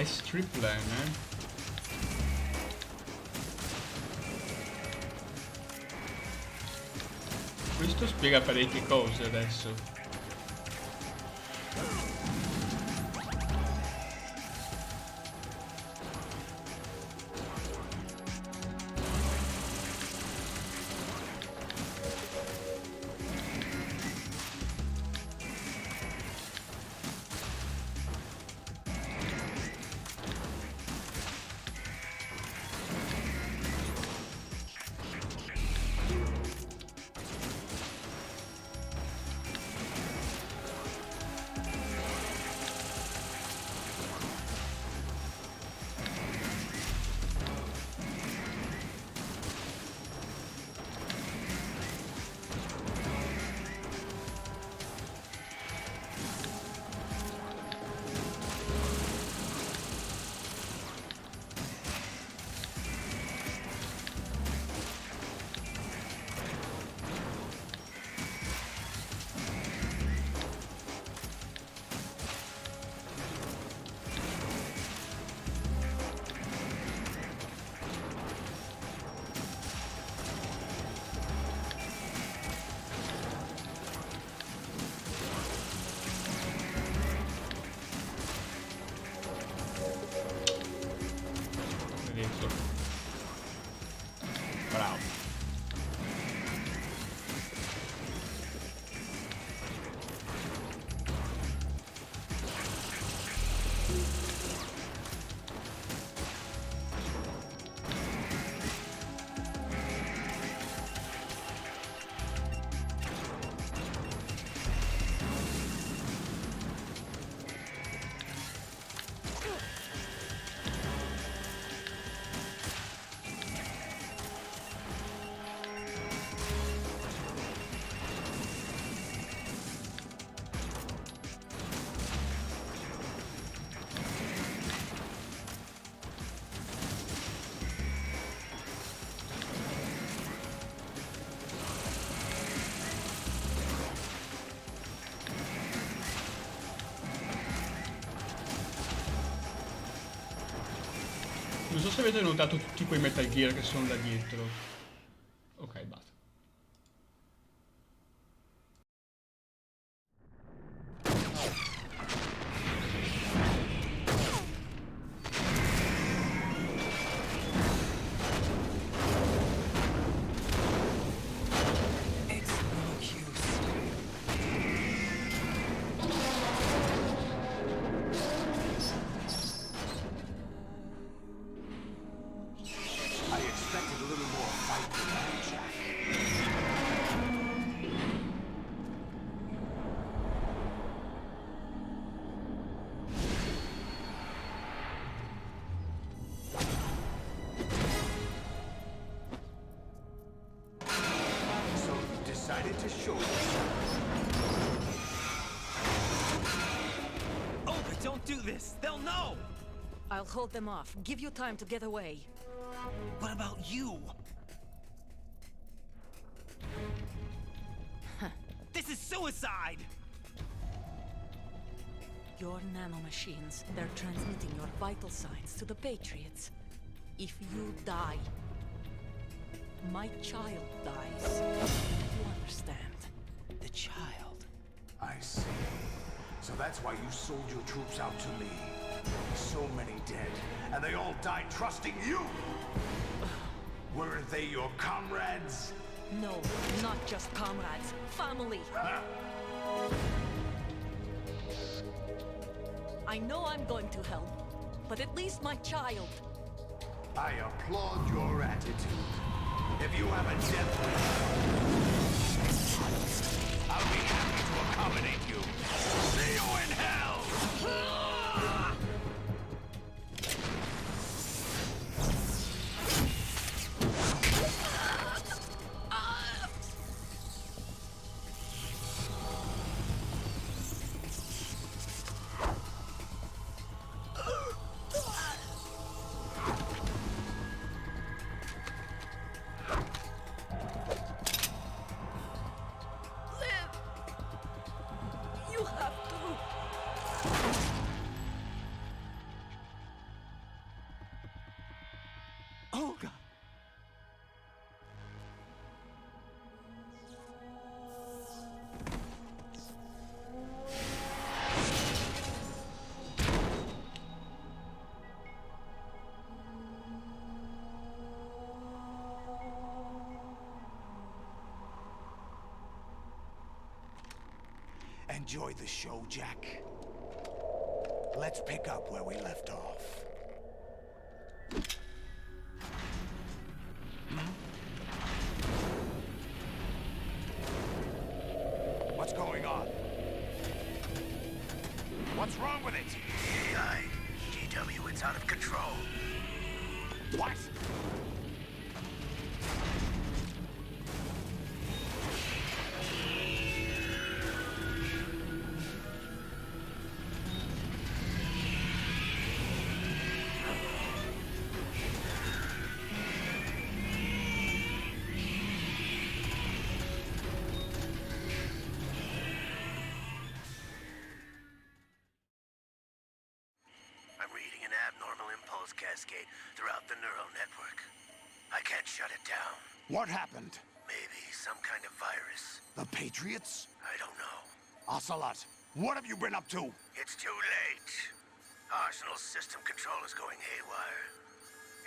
Nice triplan, Questo spiega parecchie cose adesso. Bravo. Non so se avete notato tutti quei Metal Gear che sono da dietro. Ok, basta.
Don't do this! They'll know!
I'll hold them off. Give you time to get away.
What about you? This is suicide!
Your nanomachines, they're transmitting your vital signs to the Patriots. If you die, my child dies. You understand?
The child.
I see. So that's why you sold your troops out to me. So many dead, and they all died trusting you! Weren't they your comrades?
No, not just comrades. Family! I know I'm going to hell, but at least my child.
I applaud your attitude. If you have a death wish, I'll be happy to accommodate you. See you in hell! Enjoy the show, Jack. Let's pick up where we left off. What's going on? What's wrong with it?
AI, GW, it's out of control.
What?
I'm reading an abnormal impulse cascade throughout the neural network. I can't shut it down.
What happened?
Maybe some kind of virus.
The Patriots?
I don't know.
Ocelot, what have you been up to?
It's too late. Arsenal's system control is going haywire.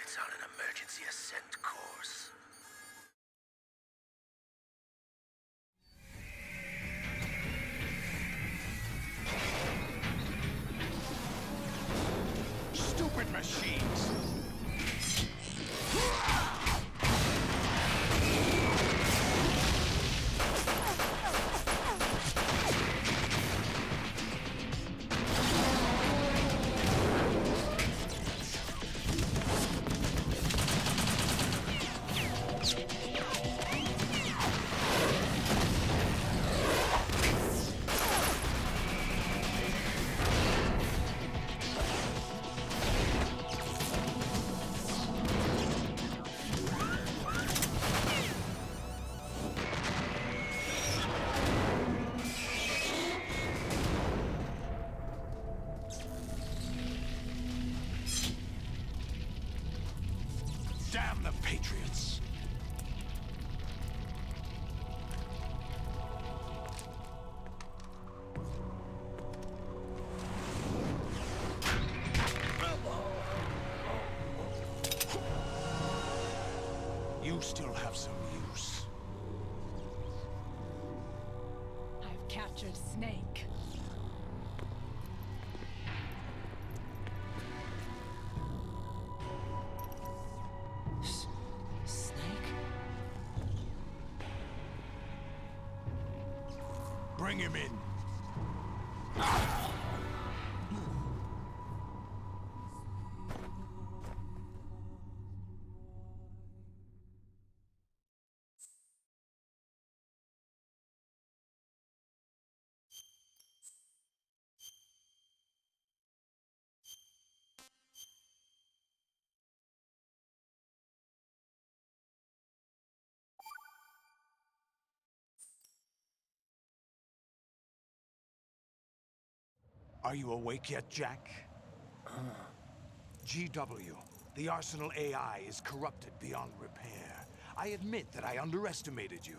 It's on an emergency ascent course.
Stupid machines! Damn the Patriots! You still have some use.
I've captured Snake.
Snake?
Bring him in. Are you awake yet, Jack? GW, the Arsenal AI is corrupted beyond repair. I admit that I underestimated you.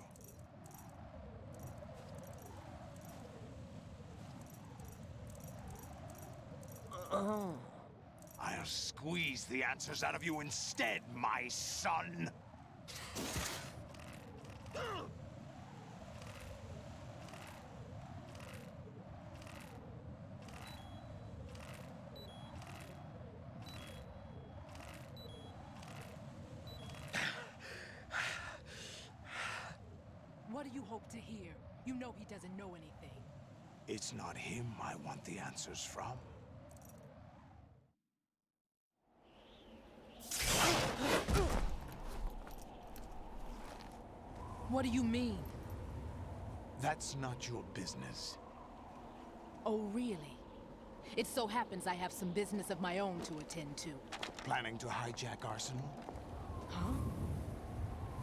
I'll squeeze the answers out of you instead, my son!
What do you hope to hear? You know he doesn't know anything.
It's not him I want the answers from.
What do you mean?
That's not your business.
Oh, really? It so happens I have some business of my own to attend to.
Planning to hijack Arsenal?
Huh?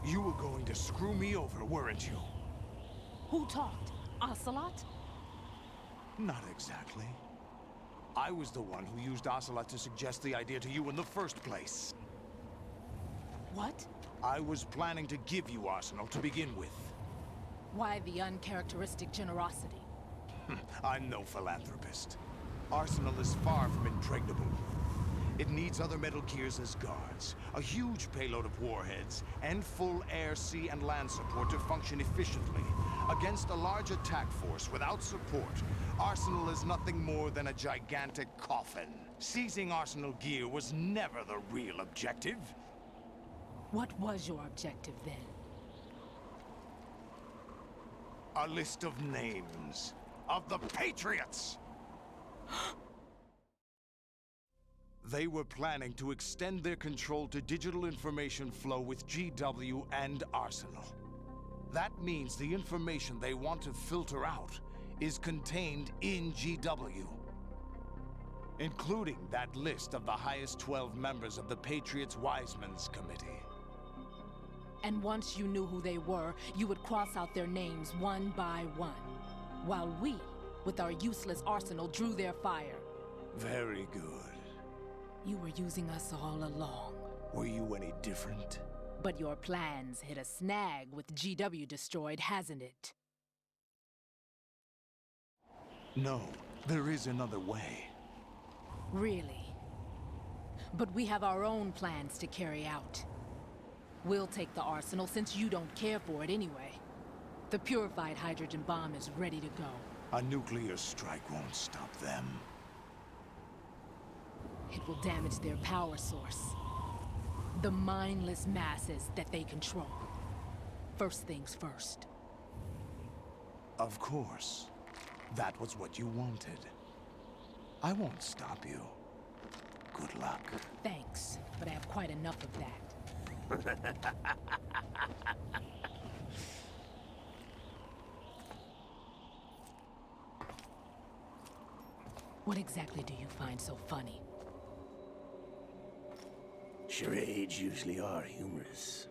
You were going to screw me over, weren't you?
Who talked? Ocelot?
Not exactly. I was the one who used Ocelot to suggest the idea to you in the first place.
What?
I was planning to give you Arsenal to begin with.
Why the uncharacteristic generosity?
I'm no philanthropist. Arsenal is far from impregnable. It needs other Metal Gears as guards, a huge payload of warheads, and full air, sea, and land support to function efficiently. Against a large attack force without support, Arsenal is nothing more than a gigantic coffin. Seizing Arsenal gear was never the real objective.
What was your objective then?
A list of names of the Patriots! They were planning to extend their control to digital information flow with GW and Arsenal. That means the information they want to filter out is contained in GW, including that list of the highest 12 members of the Patriots Wiseman's Committee.
And once you knew who they were, you would cross out their names one by one, while we, with our useless arsenal, drew their fire.
Very good.
You were using us all along.
Were you any different?
But your plans hit a snag with GW destroyed, hasn't it?
No, there is another way.
Really? But we have our own plans to carry out. We'll take the arsenal since you don't care for it anyway. The purified hydrogen bomb is ready to go.
A nuclear strike won't stop them.
It will damage their power source. The mindless masses that they control. First things first.
Of course. That was what you wanted. I won't stop you. Good luck.
Thanks, but I have quite enough of that. What exactly do you find so funny?
Charades usually are humorous.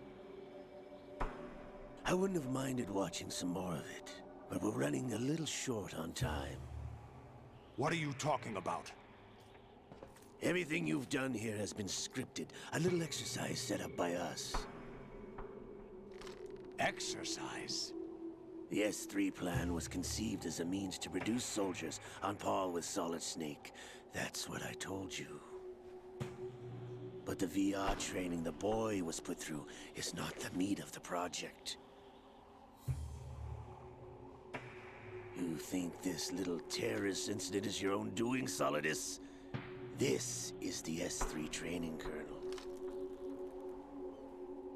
I wouldn't have minded watching some more of it, but we're running a little short on time.
What are you talking about?
Everything you've done here has been scripted. A little exercise set up by us.
Exercise?
The S3 plan was conceived as a means to produce soldiers on par with Solid Snake. That's what I told you. But the VR training the boy was put through is not the meat of the project. You think this little terrorist incident is your own doing, Solidus? This is the S3 training kernel.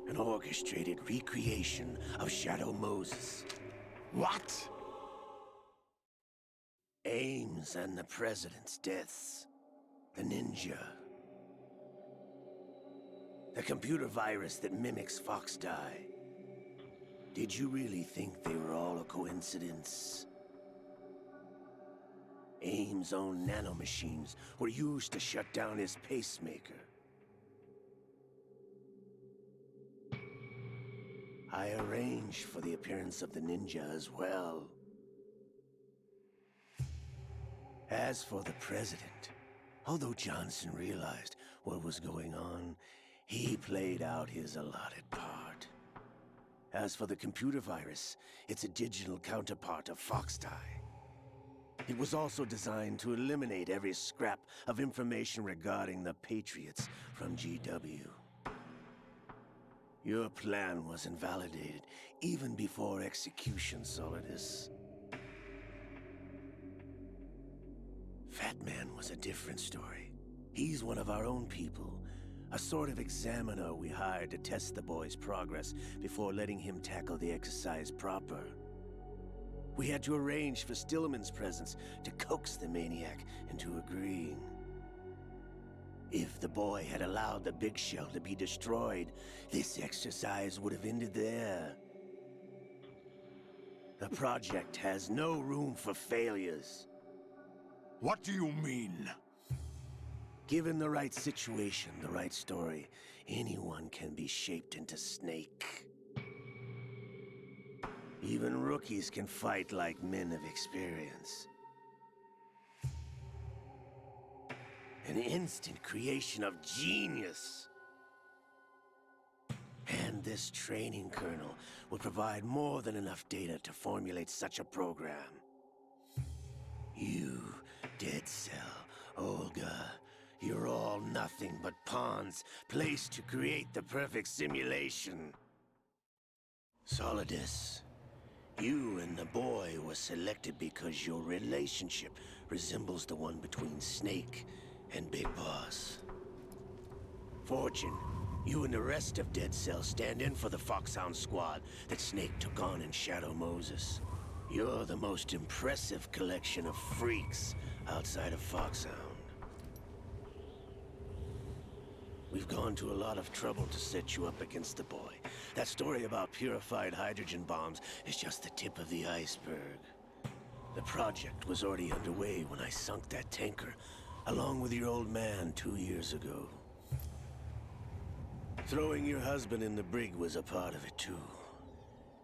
An orchestrated recreation of Shadow Moses.
What?
Ames and the President's deaths. The Ninja. The computer virus that mimics Foxdie. Did you really think they were all a coincidence? Ames' own nanomachines were used to shut down his pacemaker. I arranged for the appearance of the Ninja as well. As for the President, although Johnson realized what was going on, he played out his allotted part. As for the computer virus, it's a digital counterpart of Foxdie. It was also designed to eliminate every scrap of information regarding the Patriots from GW. Your plan was invalidated even before execution, Solidus. Fat Man was a different story. He's one of our own people, a sort of examiner we hired to test the boy's progress before letting him tackle the exercise proper. We had to arrange for Stillman's presence to coax the maniac into agreeing. If the boy had allowed the big shell to be destroyed, this exercise would have ended there. The project has no room for failures.
What do you mean?
Given the right situation, the right story, anyone can be shaped into Snake. Even rookies can fight like men of experience. An instant creation of genius. And this training kernel will provide more than enough data to formulate such a program. You, Dead Cell, Olga, you're all nothing but pawns placed to create the perfect simulation. Solidus, You and the boy were selected because your relationship resembles the one between Snake and Big Boss. Fortune, you and the rest of Dead Cell stand in for the Foxhound squad that Snake took on in Shadow Moses. You're the most impressive collection of freaks outside of Foxhound. We've gone to a lot of trouble to set you up against the boy. That story about purified hydrogen bombs is just the tip of the iceberg. The project was already underway when I sunk that tanker, along with your old man 2 years ago. Throwing your husband in the brig was a part of it too.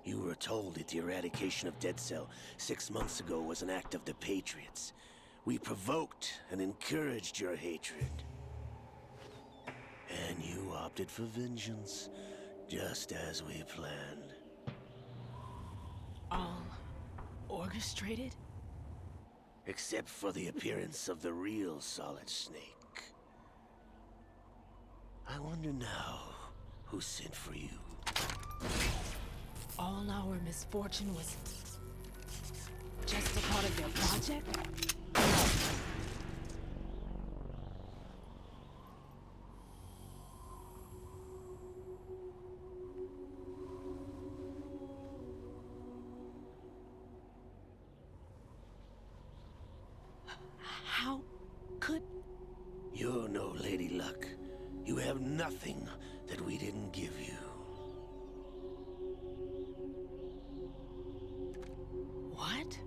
You were told that the eradication of Dead Cell 6 months ago was an act of the Patriots. We provoked and encouraged your hatred. And you opted for vengeance, just as we planned.
All orchestrated?
Except for the appearance of the real Solid Snake. I wonder now who sent for you.
All our misfortune was just a part of their project? How could...
You're no Lady Luck. You have nothing that we didn't give you.
What?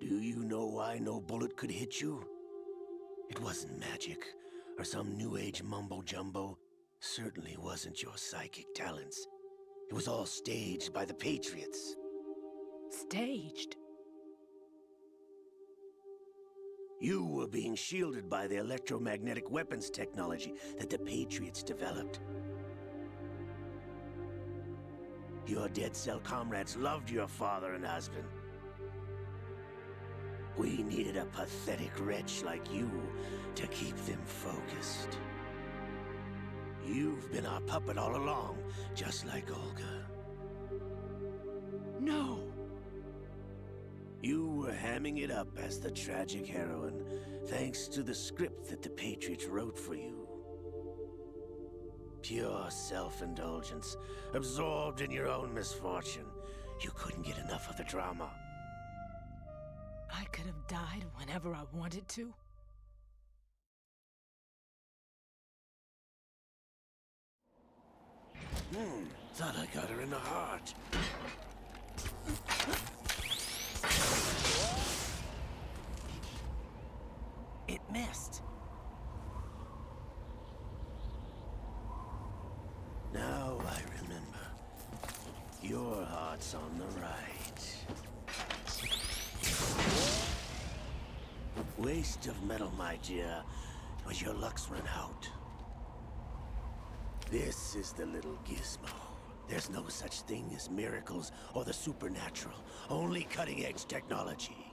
Do you know why no bullet could hit you? It wasn't magic, or some new age mumbo-jumbo. Certainly wasn't your psychic talents. It was all staged by the Patriots.
Staged?
You were being shielded by the electromagnetic weapons technology that the Patriots developed. Your Dead Cell comrades loved your father and husband. We needed a pathetic wretch like you to keep them focused. You've been our puppet all along, just like Olga.
No!
You were hamming it up as the tragic heroine, thanks to the script that the Patriots wrote for you. Pure self-indulgence, absorbed in your own misfortune. You couldn't get enough of the drama.
I could have died whenever I wanted to.
Thought I got her in the heart.
It missed.
Now I remember. Your heart's on the right. Waste of metal, my dear, was your luck's run out. This is the little gizmo. There's no such thing as miracles or the supernatural, only cutting-edge technology.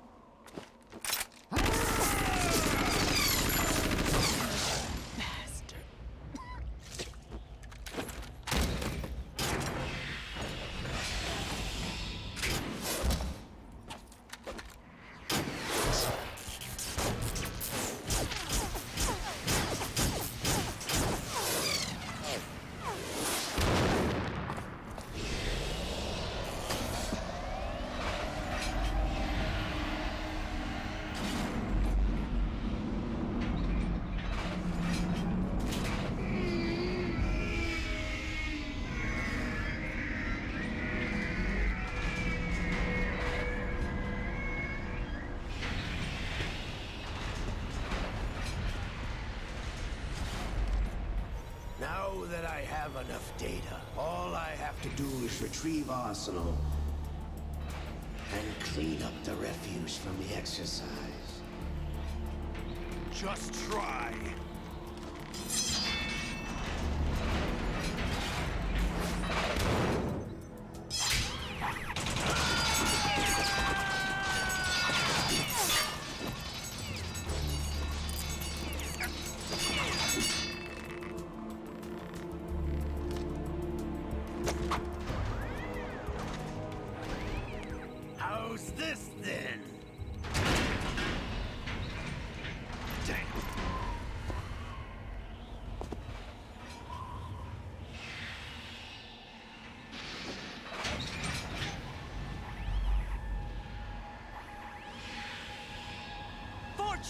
Now that I have enough data, all I have to do is retrieve Arsenal and clean up the refuse from the exercise.
Just try.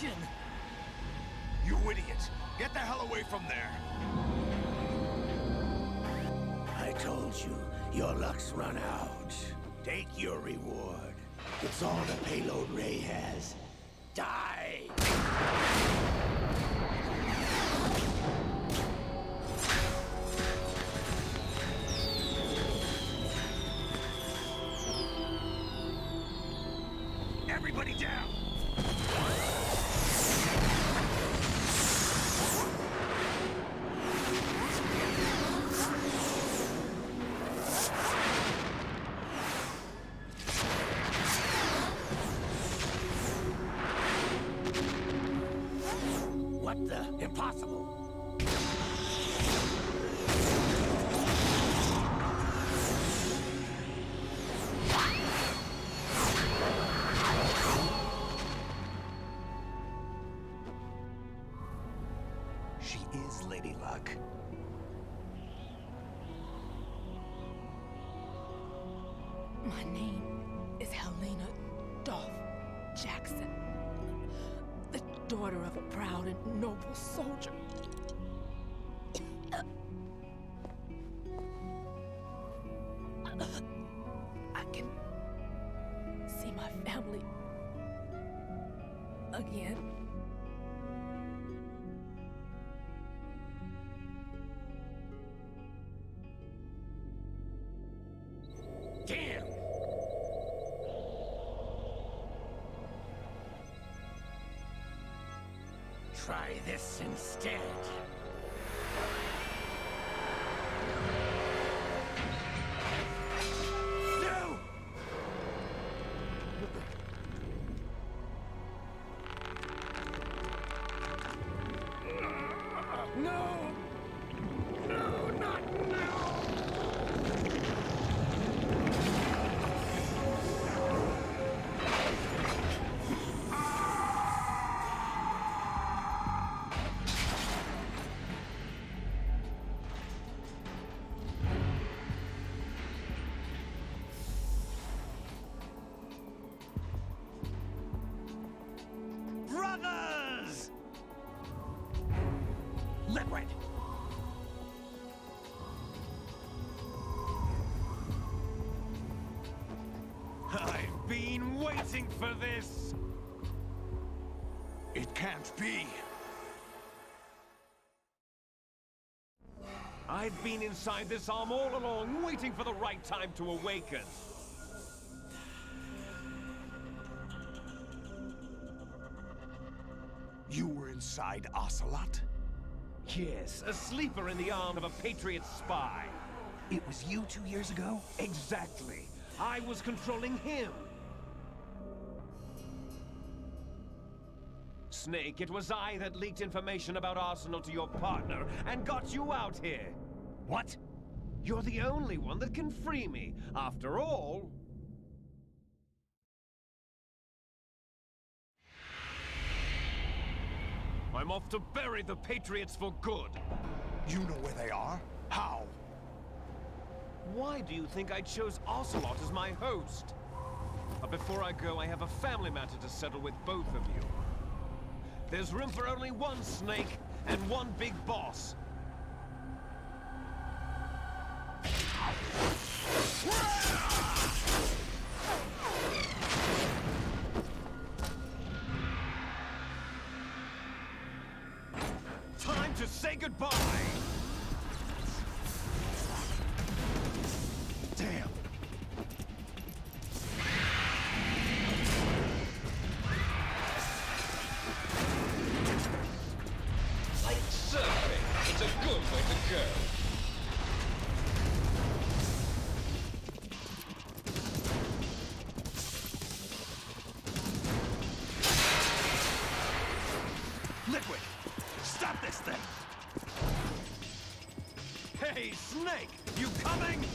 attention!
You idiot! Get the hell away from there!
I told you, your luck's run out. Take your reward. It's all the payload Ray has. Die!
Everybody down!
What the? Impossible!
She is Lady Luck.
My name is Helena Dolph Jackson, the daughter of a proud and noble soldier. I can see my family again.
Damn! Try this instead. No! No! No, not now!
Brothers! Liquid! I've been waiting for this!
It can't be.
I've been inside this arm all along, waiting for the right time to awaken.
You were inside Ocelot?
Yes, a sleeper in the arm of a Patriot spy.
It was you 2 years ago?
Exactly. I was controlling him. Snake, it was I that leaked information about Arsenal to your partner and got you out here.
What?
You're the only one that can free me. After all... I'm off to bury the Patriots for good.
You know where they are? How?
Why do you think I chose Ocelot as my host? But before I go, I have a family matter to settle with both of you. There's room for only one Snake and one big boss. Time to say goodbye!
Damn.
Like surfing, it's a good way to go.
Liquid! Stop this thing! Hey, Snake! You coming?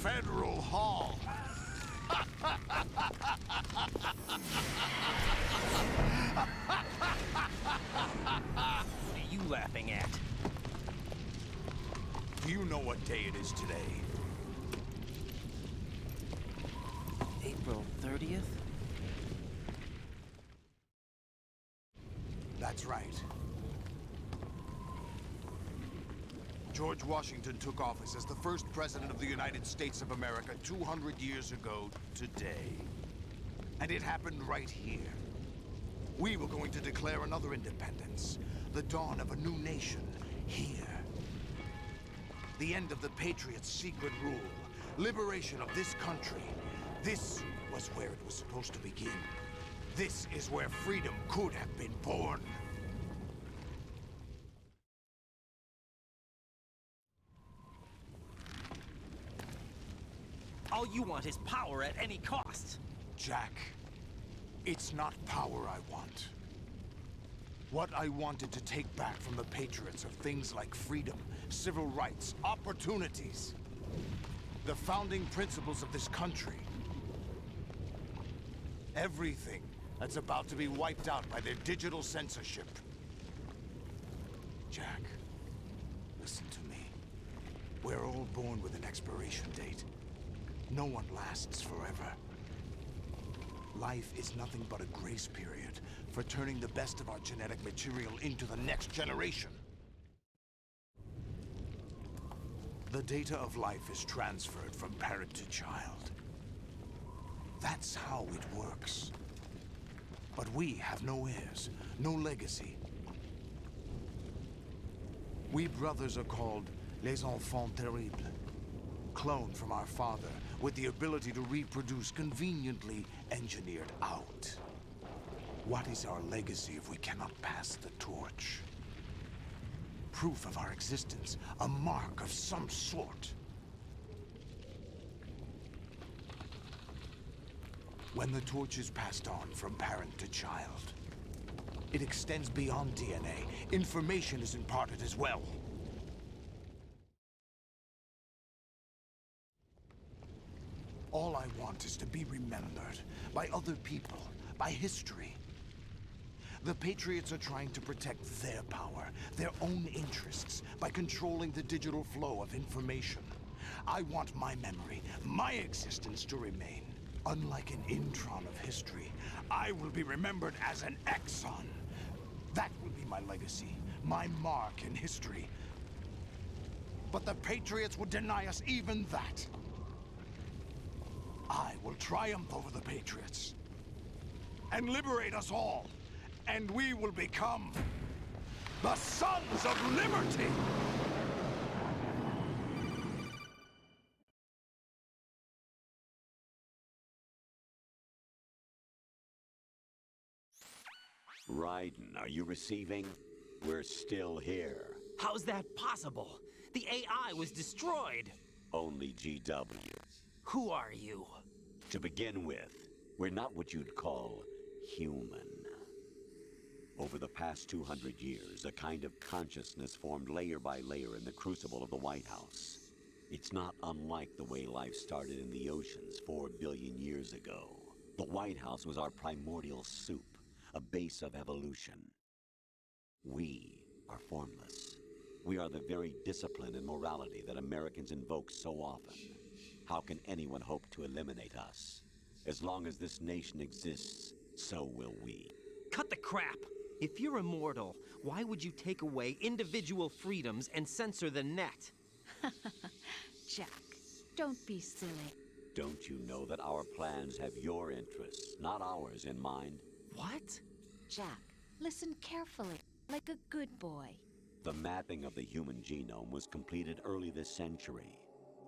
Federal Hall.
What are you laughing at?
Do you know what day it is today?
April 30th?
That's right. George Washington took office as the first president of the United States of America 200 years ago today. And it happened right here. We were going to declare another independence, the dawn of a new nation, here. The end of the Patriots' secret rule, liberation of this country. This was where it was supposed to begin. This is where freedom could have been born.
All you want is power at any cost.
Jack, it's not power I want. What I wanted to take back from the Patriots are things like freedom, civil rights, opportunities. The founding principles of this country. Everything that's about to be wiped out by their digital censorship. Jack, listen to me. We're all born with an expiration date. No one lasts forever. Life is nothing but a grace period for turning the best of our genetic material into the next generation. The data of life is transferred from parent to child. That's how it works. But we have no heirs, no legacy. We brothers are called les enfants terribles, cloned from our father with the ability to reproduce conveniently engineered out. What is our legacy if we cannot pass the torch? Proof of our existence, a mark of some sort. When the torch is passed on from parent to child, it extends beyond DNA. Information is imparted as well. All I want is to be remembered by other people, by history. The Patriots are trying to protect their power, their own interests, by controlling the digital flow of information. I want my memory, my existence to remain. Unlike an intron of history, I will be remembered as an exon. That will be my legacy, my mark in history. But the Patriots would deny us even that. I will triumph over the Patriots and liberate us all, and we will become the Sons of Liberty!
Raiden, are you receiving? We're still here.
How's that possible? The AI was destroyed.
Only GW.
Who are you?
To begin with, we're not what you'd call human. Over the past 200 years, a kind of consciousness formed layer by layer in the crucible of the White House. It's not unlike the way life started in the oceans 4 billion years ago. The White House was our primordial soup, a base of evolution. We are formless. We are the very discipline and morality that Americans invoke so often. How can anyone hope to eliminate us? As long as this nation exists, so will we.
Cut the crap! If you're immortal, why would you take away individual freedoms and censor the net?
Jack, don't be silly.
Don't you know that our plans have your interests, not ours, in mind?
What?
Jack, listen carefully, like a good boy.
The mapping of the human genome was completed early this century.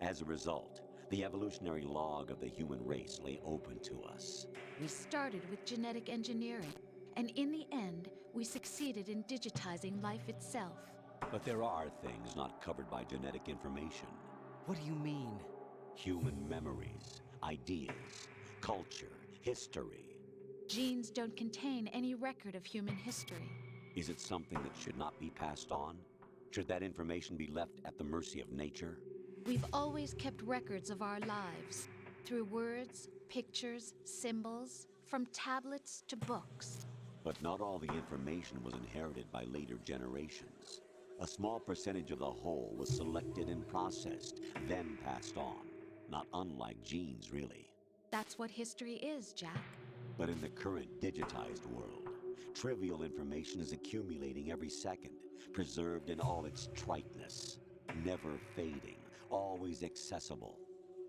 As a result, the evolutionary log of the human race lay open to us.
We started with genetic engineering, and in the end, we succeeded in digitizing life itself.
But there are things not covered by genetic information.
What do you mean?
Human memories, ideas, culture, history.
Genes don't contain any record of human history.
Is it something that should not be passed on? Should that information be left at the mercy of nature?
We've always kept records of our lives, through words, pictures, symbols, from tablets to books.
But not all the information was inherited by later generations. A small percentage of the whole was selected and processed, then passed on. Not unlike genes, really.
That's what history is, Jack.
But in the current digitized world, trivial information is accumulating every second, preserved in all its triteness, never fading, always accessible.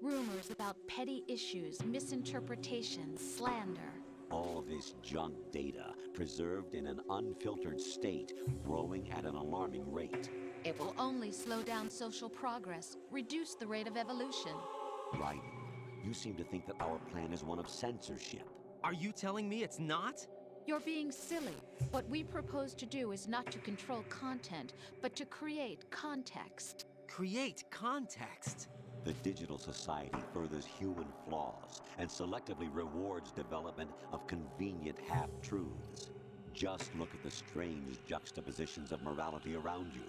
Rumors about petty issues, misinterpretations, slander.
All this junk data, preserved in an unfiltered state, growing at an alarming rate.
It will only slow down social progress, reduce the rate of evolution.
Right. You seem to think that our plan is one of censorship.
Are you telling me it's not?
You're being silly. What we propose to do is not to control content, but to create context.
Create context?
The digital society furthers human flaws and selectively rewards development of convenient half-truths. Just look at the strange juxtapositions of morality around you.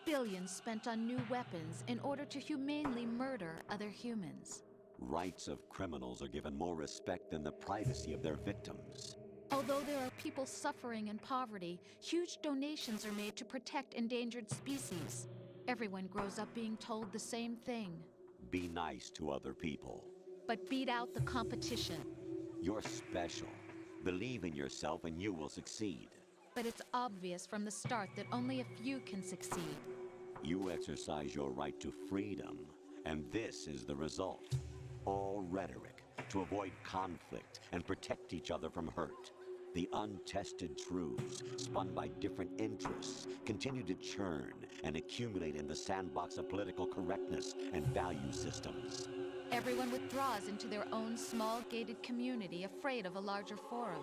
Billions spent on new weapons in order to humanely murder other humans.
Rights of criminals are given more respect than the privacy of their victims.
Although there are people suffering in poverty, huge donations are made to protect endangered species. Everyone grows up being told the same thing.
Be nice to other people.
But beat out the competition.
You're special. Believe in yourself and you will succeed.
But it's obvious from the start that only a few can succeed.
You exercise your right to freedom, and this is the result. All rhetoric to avoid conflict and protect each other from hurt. The untested truths, spun by different interests, continue to churn and accumulate in the sandbox of political correctness and value systems.
Everyone withdraws into their own small gated community, afraid of a larger forum.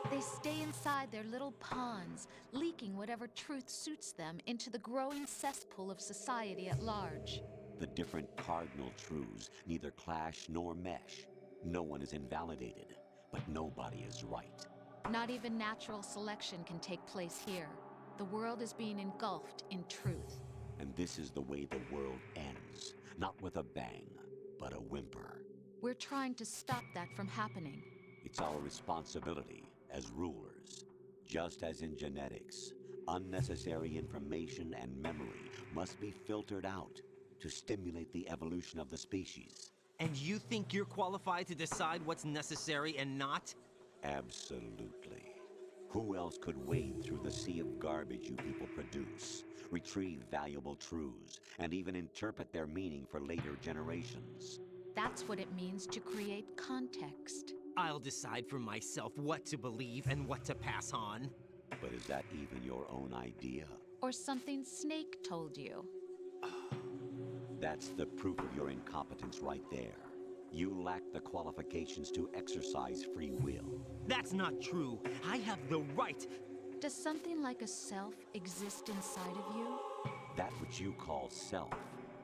They stay inside their little ponds, leaking whatever truth suits them into the growing cesspool of society at large.
The different cardinal truths neither clash nor mesh. No one is invalidated, but nobody is right.
Not even natural selection can take place here. The world is being engulfed in truth.
And this is the way the world ends. Not with a bang, but a whimper.
We're trying to stop that from happening.
It's our responsibility as rulers. Just as in genetics, unnecessary information and memory must be filtered out to stimulate the evolution of the species.
And you think you're qualified to decide what's necessary and not?
Absolutely. Who else could wade through the sea of garbage you people produce, retrieve valuable truths, and even interpret their meaning for later generations?
That's what it means to create context.
I'll decide for myself what to believe and what to pass on.
But is that even your own idea?
Or something Snake told you?
That's the proof of your incompetence right there. You lack the qualifications to exercise free will.
That's not true. I have the right.
Does something like a self exist inside of you?
That which you call self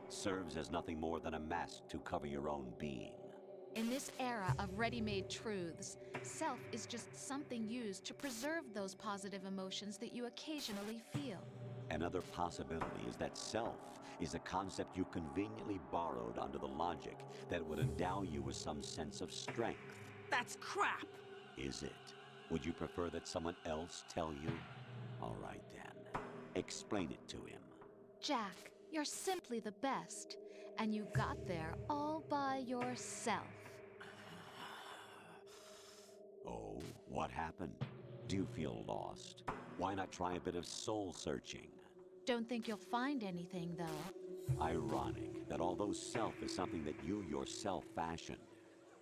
serves as nothing more than a mask to cover your own being.
In this era of ready-made truths, self is just something used to preserve those positive emotions that you occasionally feel.
Another possibility is that self is a concept you conveniently borrowed under the logic that would endow you with some sense of strength.
That's crap!
Is it? Would you prefer that someone else tell you? All right then. Explain it to him.
Jack, you're simply the best. And you got there all by yourself.
Oh, what happened? Do you feel lost? Why not try a bit of soul searching?
Don't think you'll find anything, though.
Ironic that although self is something that you yourself fashioned,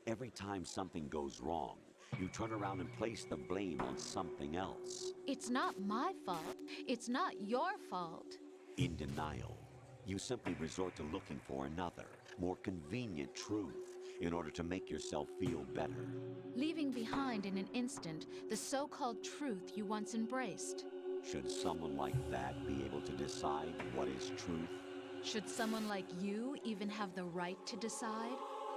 every time something goes wrong, you turn around and place the blame on something else.
It's not my fault. It's not your fault.
In denial, you simply resort to looking for another, more convenient truth in order to make yourself feel better.
Leaving behind in an instant the so-called truth you once embraced.
Should someone like that be able to decide what is truth?
Should someone like you even have the right to decide?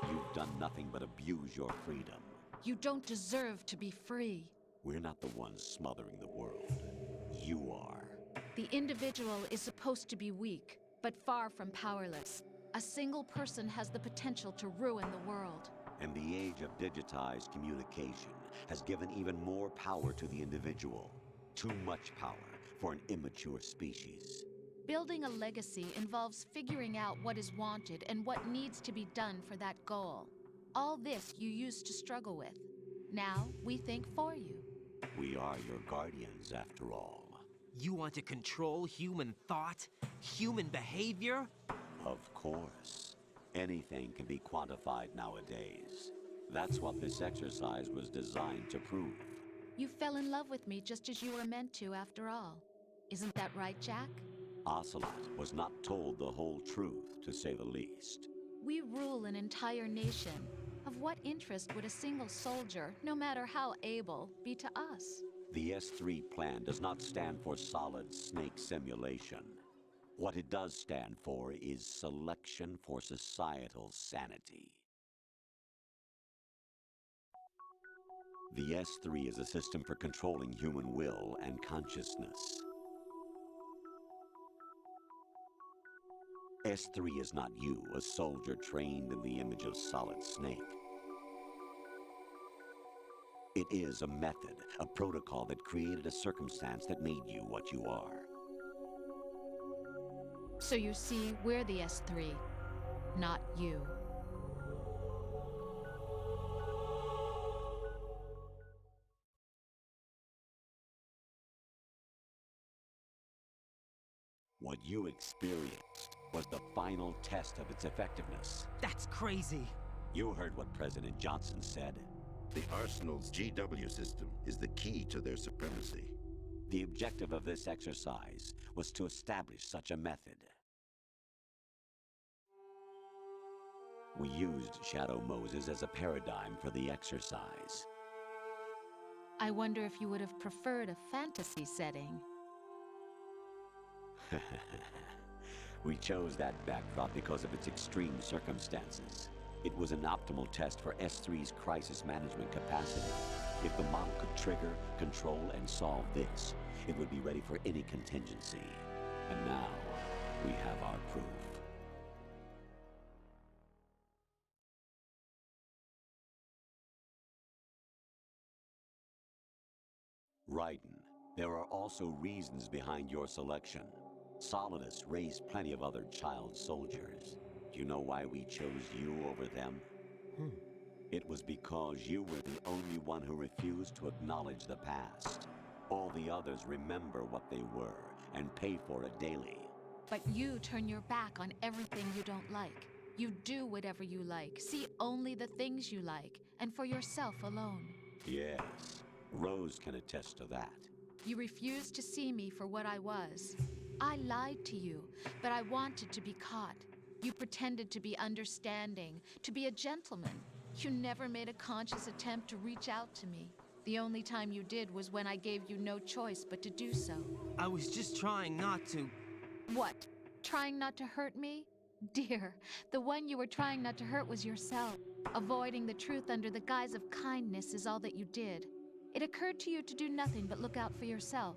You've done nothing but abuse your freedom.
You don't deserve to be free.
We're not the ones smothering the world. You are.
The individual is supposed to be weak, but far from powerless. A single person has the potential to ruin the world.
And the age of digitized communication has given even more power to the individual. Too much power for an immature species.
Building a legacy involves figuring out what is wanted and what needs to be done for that goal. All this you used to struggle with. Now, we think for you.
We are your guardians, after all.
You want to control human thought? Human behavior?
Of course. Anything can be quantified nowadays. That's what this exercise was designed to prove.
You fell in love with me just as you were meant to, after all. Isn't that right, Jack?
Ocelot was not told the whole truth, to say the least.
We rule an entire nation. Of what interest would a single soldier, no matter how able, be to us?
The S3 plan does not stand for Solid Snake Simulation. What it does stand for is Selection for Societal Sanity. The S3 is a system for controlling human will and consciousness. S3 is not you, a soldier trained in the image of Solid Snake. It is a method, a protocol that created a circumstance that made you what you are.
So you see, we're the S3, not you.
What you experienced was the final test of its effectiveness.
That's crazy.
You heard what President Johnson said.
The Arsenal's GW system is the key to their supremacy.
The objective of this exercise was to establish such a method. We used Shadow Moses as a paradigm for the exercise.
I wonder if you would have preferred a fantasy setting.
We chose that backdrop because of its extreme circumstances. It was an optimal test for S3's crisis management capacity. If the model could trigger, control, and solve this, it would be ready for any contingency. And now, we have our proof. Raiden, there are also reasons behind your selection. Solidus raised plenty of other child soldiers. Do you know why we chose you over them? It was because you were the only one who refused to acknowledge the past. All the others remember what they were and pay for it daily.
But you turn your back on everything you don't like. You do whatever you like, see only the things you like, and for yourself alone.
Yes, Rose can attest to that.
You refused to see me for what I was. I lied to you, but I wanted to be caught. You pretended to be understanding, to be a gentleman. You never made a conscious attempt to reach out to me. The only time you did was when I gave you no choice but to do so.
I was just trying not to...
What? Trying not to hurt me? Dear, the one you were trying not to hurt was yourself. Avoiding the truth under the guise of kindness is all that you did. It occurred to you to do nothing but look out for yourself.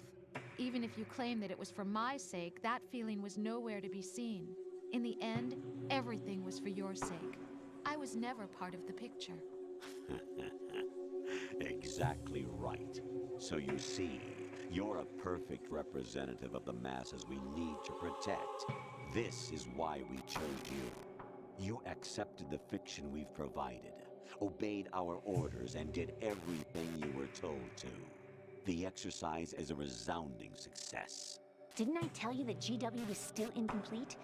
Even if you claim that it was for my sake, that feeling was nowhere to be seen. In the end, everything was for your sake. I was never part of the picture.
Exactly right. So you see, you're a perfect representative of the masses we need to protect. This is why we chose you. You accepted the fiction we've provided, obeyed our orders, and did everything you were told to. The exercise is a resounding success.
Didn't I tell you that GW is still incomplete?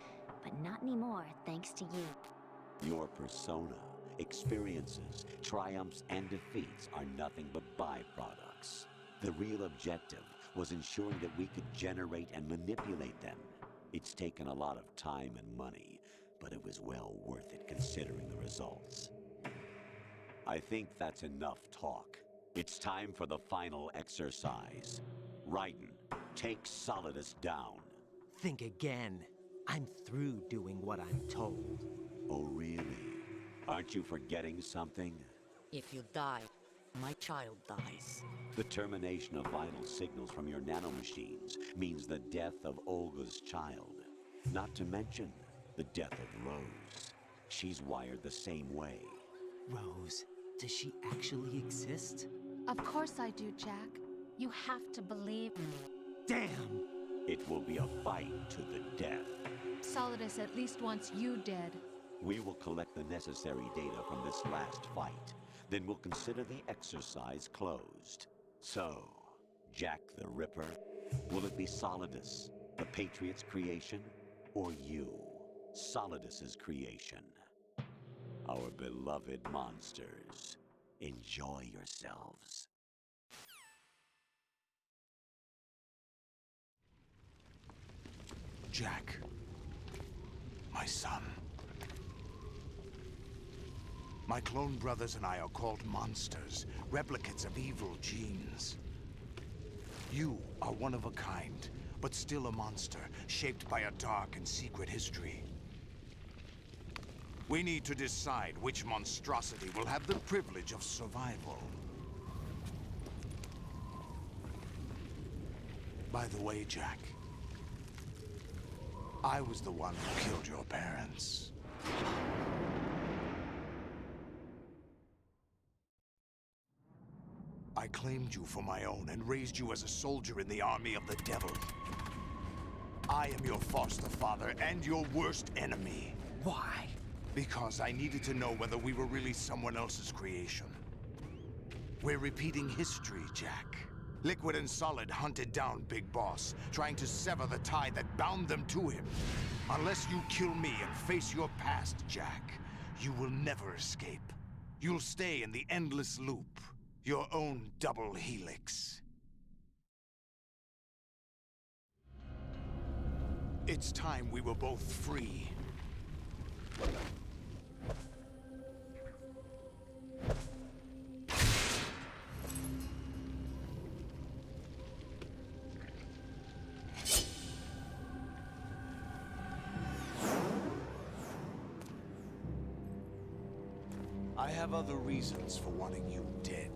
But not anymore, thanks to you.
Your persona, experiences, triumphs, and defeats are nothing but byproducts. The real objective was ensuring that we could generate and manipulate them. It's taken a lot of time and money, but it was well worth it considering the results. I think that's enough talk. It's time for the final exercise. Raiden, take Solidus down.
Think again. I'm through doing what I'm told.
Oh, really? Aren't you forgetting something?
If you die, my child dies.
The termination of vital signals from your nanomachines means the death of Olga's child. Not to mention, The death of Rose. She's wired the same way.
Rose, does she actually exist?
Of course I do, Jack.
You have to believe.
Damn!
It will be a fight to the death.
Solidus at least wants you dead.
We will collect the necessary data from this last fight. Then we'll consider the exercise closed. So, Jack the Ripper, will it be Solidus, the Patriot's creation, or you, Solidus's creation? Our beloved monsters, enjoy yourselves.
Jack, my son. My clone brothers and I are called monsters, replicates of evil genes. You are one of a kind, but still a monster, shaped by a dark and secret history. We need to decide which monstrosity will have the privilege of survival. By the way, Jack, I was the one who killed your parents. I claimed you for my own and raised you as a soldier in the army of the devil. I am your foster father and your worst enemy.
Why?
Because I needed to know whether we were really someone else's creation. We're repeating history, Jack. Liquid and Solid hunted down Big Boss, trying to sever the tie that bound them to him. Unless you kill me and face your past, Jack, you will never escape. You'll stay in the endless loop, your own double helix. It's time we were both free. I have other reasons for wanting you dead.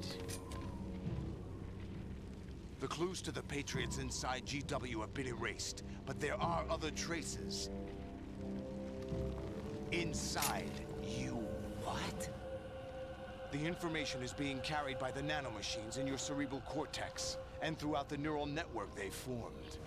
The clues to the Patriots inside GW have been erased, but there are other traces. Inside you.
What?
The information is being carried by the nanomachines in your cerebral cortex, and throughout the neural network they formed.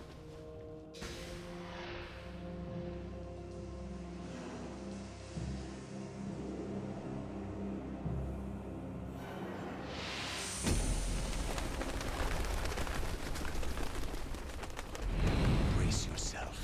Brace yourself.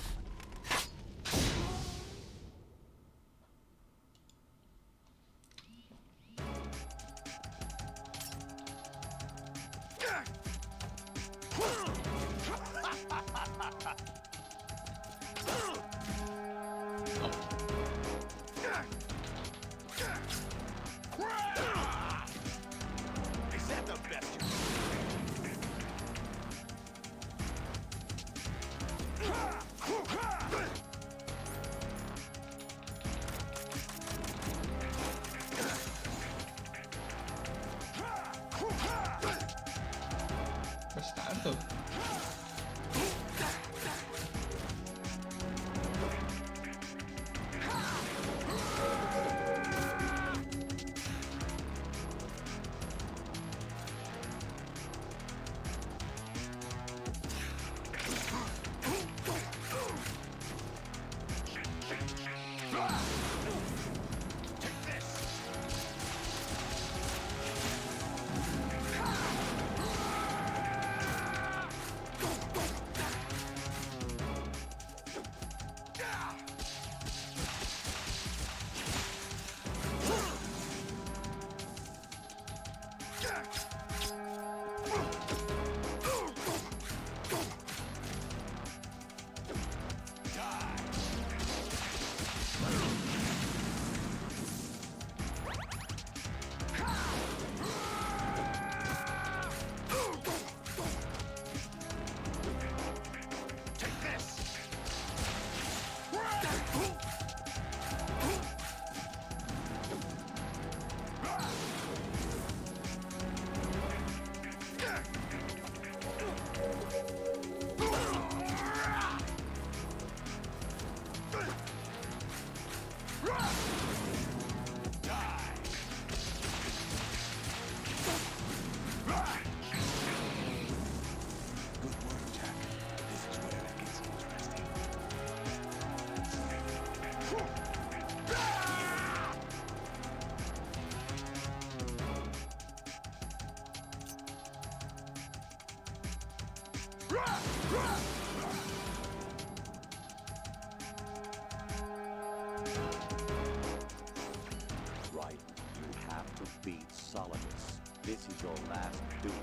Right. You have to beat Solidus. This is your last duel.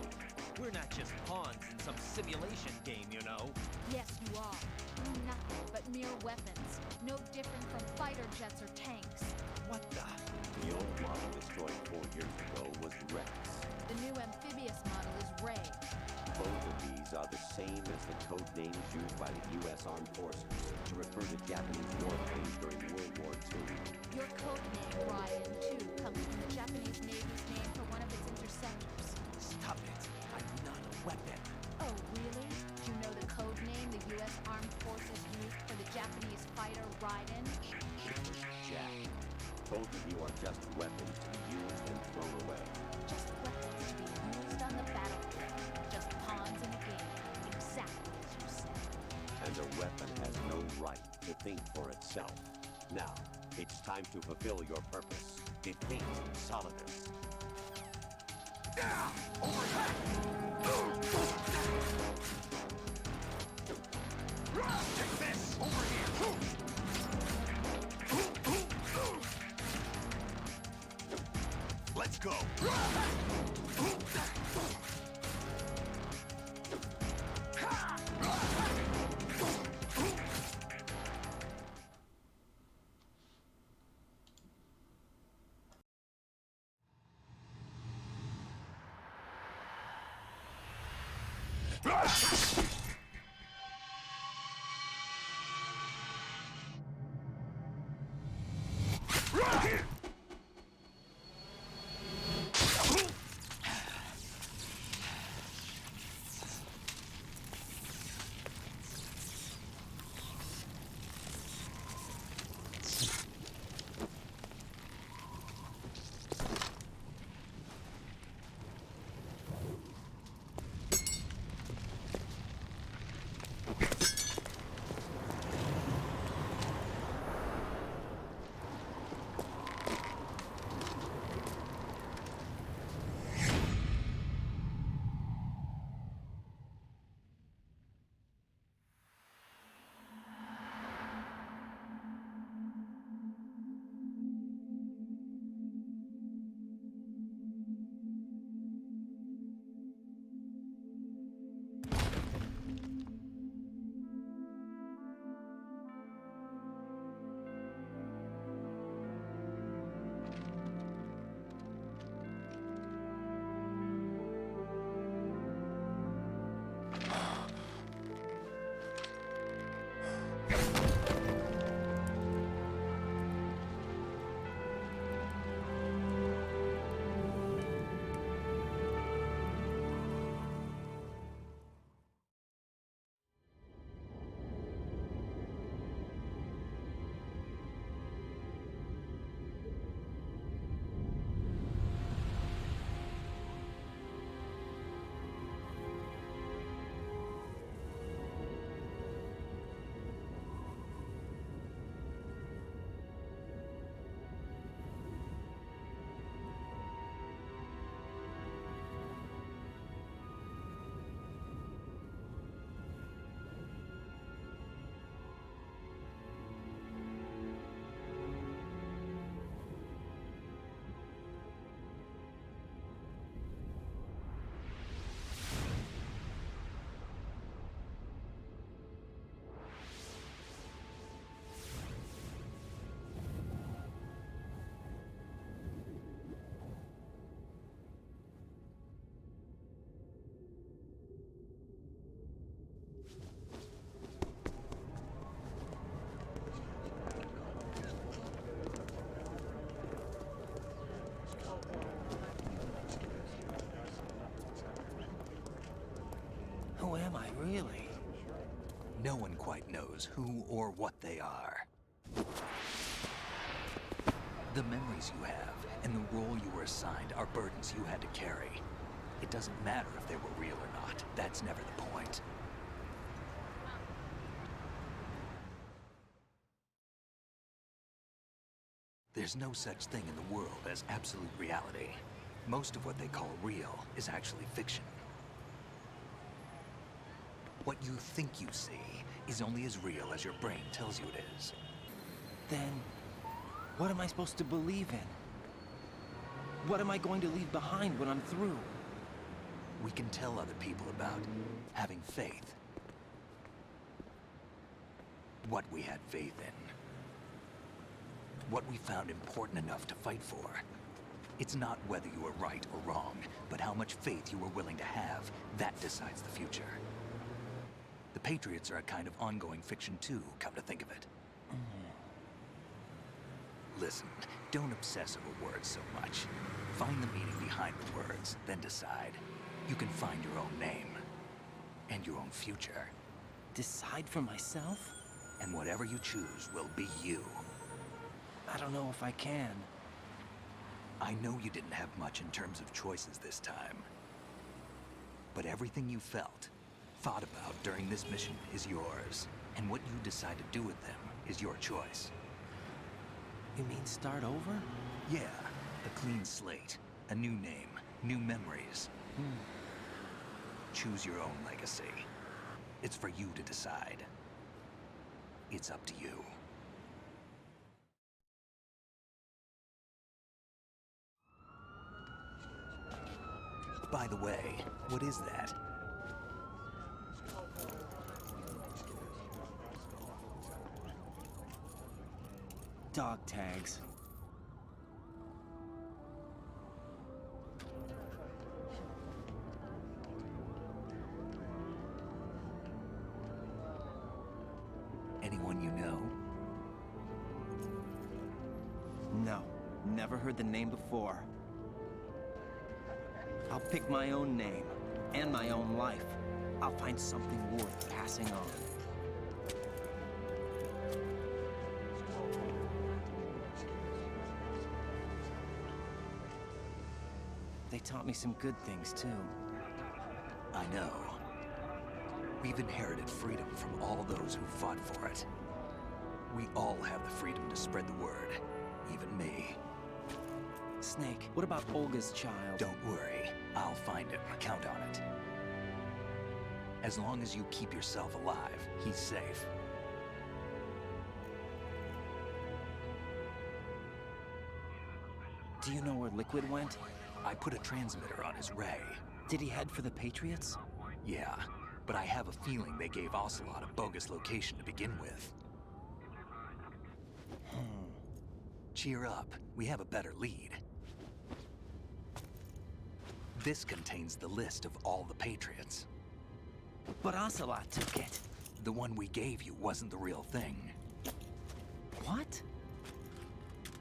We're not just pawns in some simulation game, you know.
Yes, you are. We're nothing but mere weapons. No different from fighter jets or tanks.
What the?
The old model destroyed 4 years ago was Rex.
The new amphibious model is Ray.
Both of these are the same as the code names used by the U.S. Armed Forces to refer to Japanese warplanes during World War II.
Your code name, Ryan, too, comes from the Japanese Navy's name for one of its interceptors.
Stop it. I'm not a weapon.
Oh, really? Do you know the code name the U.S. Armed Forces used for the Japanese fighter Raiden?
Jack. Both of you are just weapons to be used and thrown away.
Just weapons to be used on the battlefield. Just pawns in a game. Exactly as you said.
And a weapon has no right to think for itself. Now, it's time to fulfill your purpose. Defeat Solidus.
Take this! Over here! Let's go!
Who am I, really? No one quite knows who or what they are. The memories you have and the role you were assigned are burdens you had to carry. It doesn't matter if they were real or not. That's never the point. There's no such thing in the world as absolute reality. Most of what they call real is actually fiction. What you think you see is only as real as your brain tells you it is.
Then, what am I supposed to believe in? What am I going to leave behind when I'm through?
We can tell other people about having faith. What we had faith in. What we found important enough to fight for. It's not whether you were right or wrong, but how much faith you were willing to have. That decides the future. The Patriots are a kind of ongoing fiction too, come to think of it. Listen, don't obsess over words so much. Find the meaning behind the words, then decide. You can find your own name. And your own future.
Decide for myself?
And whatever you choose will be you.
I don't know if I can.
I know you didn't have much in terms of choices this time. But everything you felt, thought about during this mission is yours. And what you decide to do with them is your choice.
You mean start over?
Yeah, a clean slate, a new name, new memories. Choose your own legacy. It's for you to decide. It's up to you. By the way, what is that?
Dog tags.
Anyone you know?
No, never heard the name before. I'll pick my own name, and my own life. I'll find something worth passing on. They taught me some good things, too.
I know. We've inherited freedom from all those who fought for it. We all have the freedom to spread the word, even me.
Snake, what about Olga's child?
Don't worry, I'll find him. Count on it. As long as you keep yourself alive, he's safe.
Do you know where Liquid went?
I put a transmitter on his ray.
Did he head for the Patriots?
Yeah, but I have a feeling they gave Ocelot a bogus location to begin with. Cheer up, we have a better lead. This contains the list of all the Patriots.
But Ocelot took it.
The one we gave you wasn't the real thing.
What?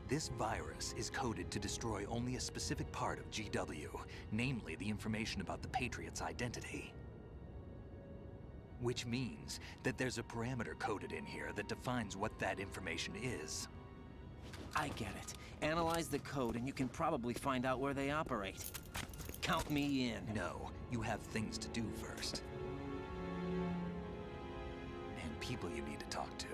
This virus is coded to destroy only a specific part of GW, namely the information about the Patriots' identity. Which means that there's a parameter coded in here that defines what that information is.
I get it. Analyze the code and you can probably find out where they operate. Count me in.
No, you have things to do first. And people you need to talk to.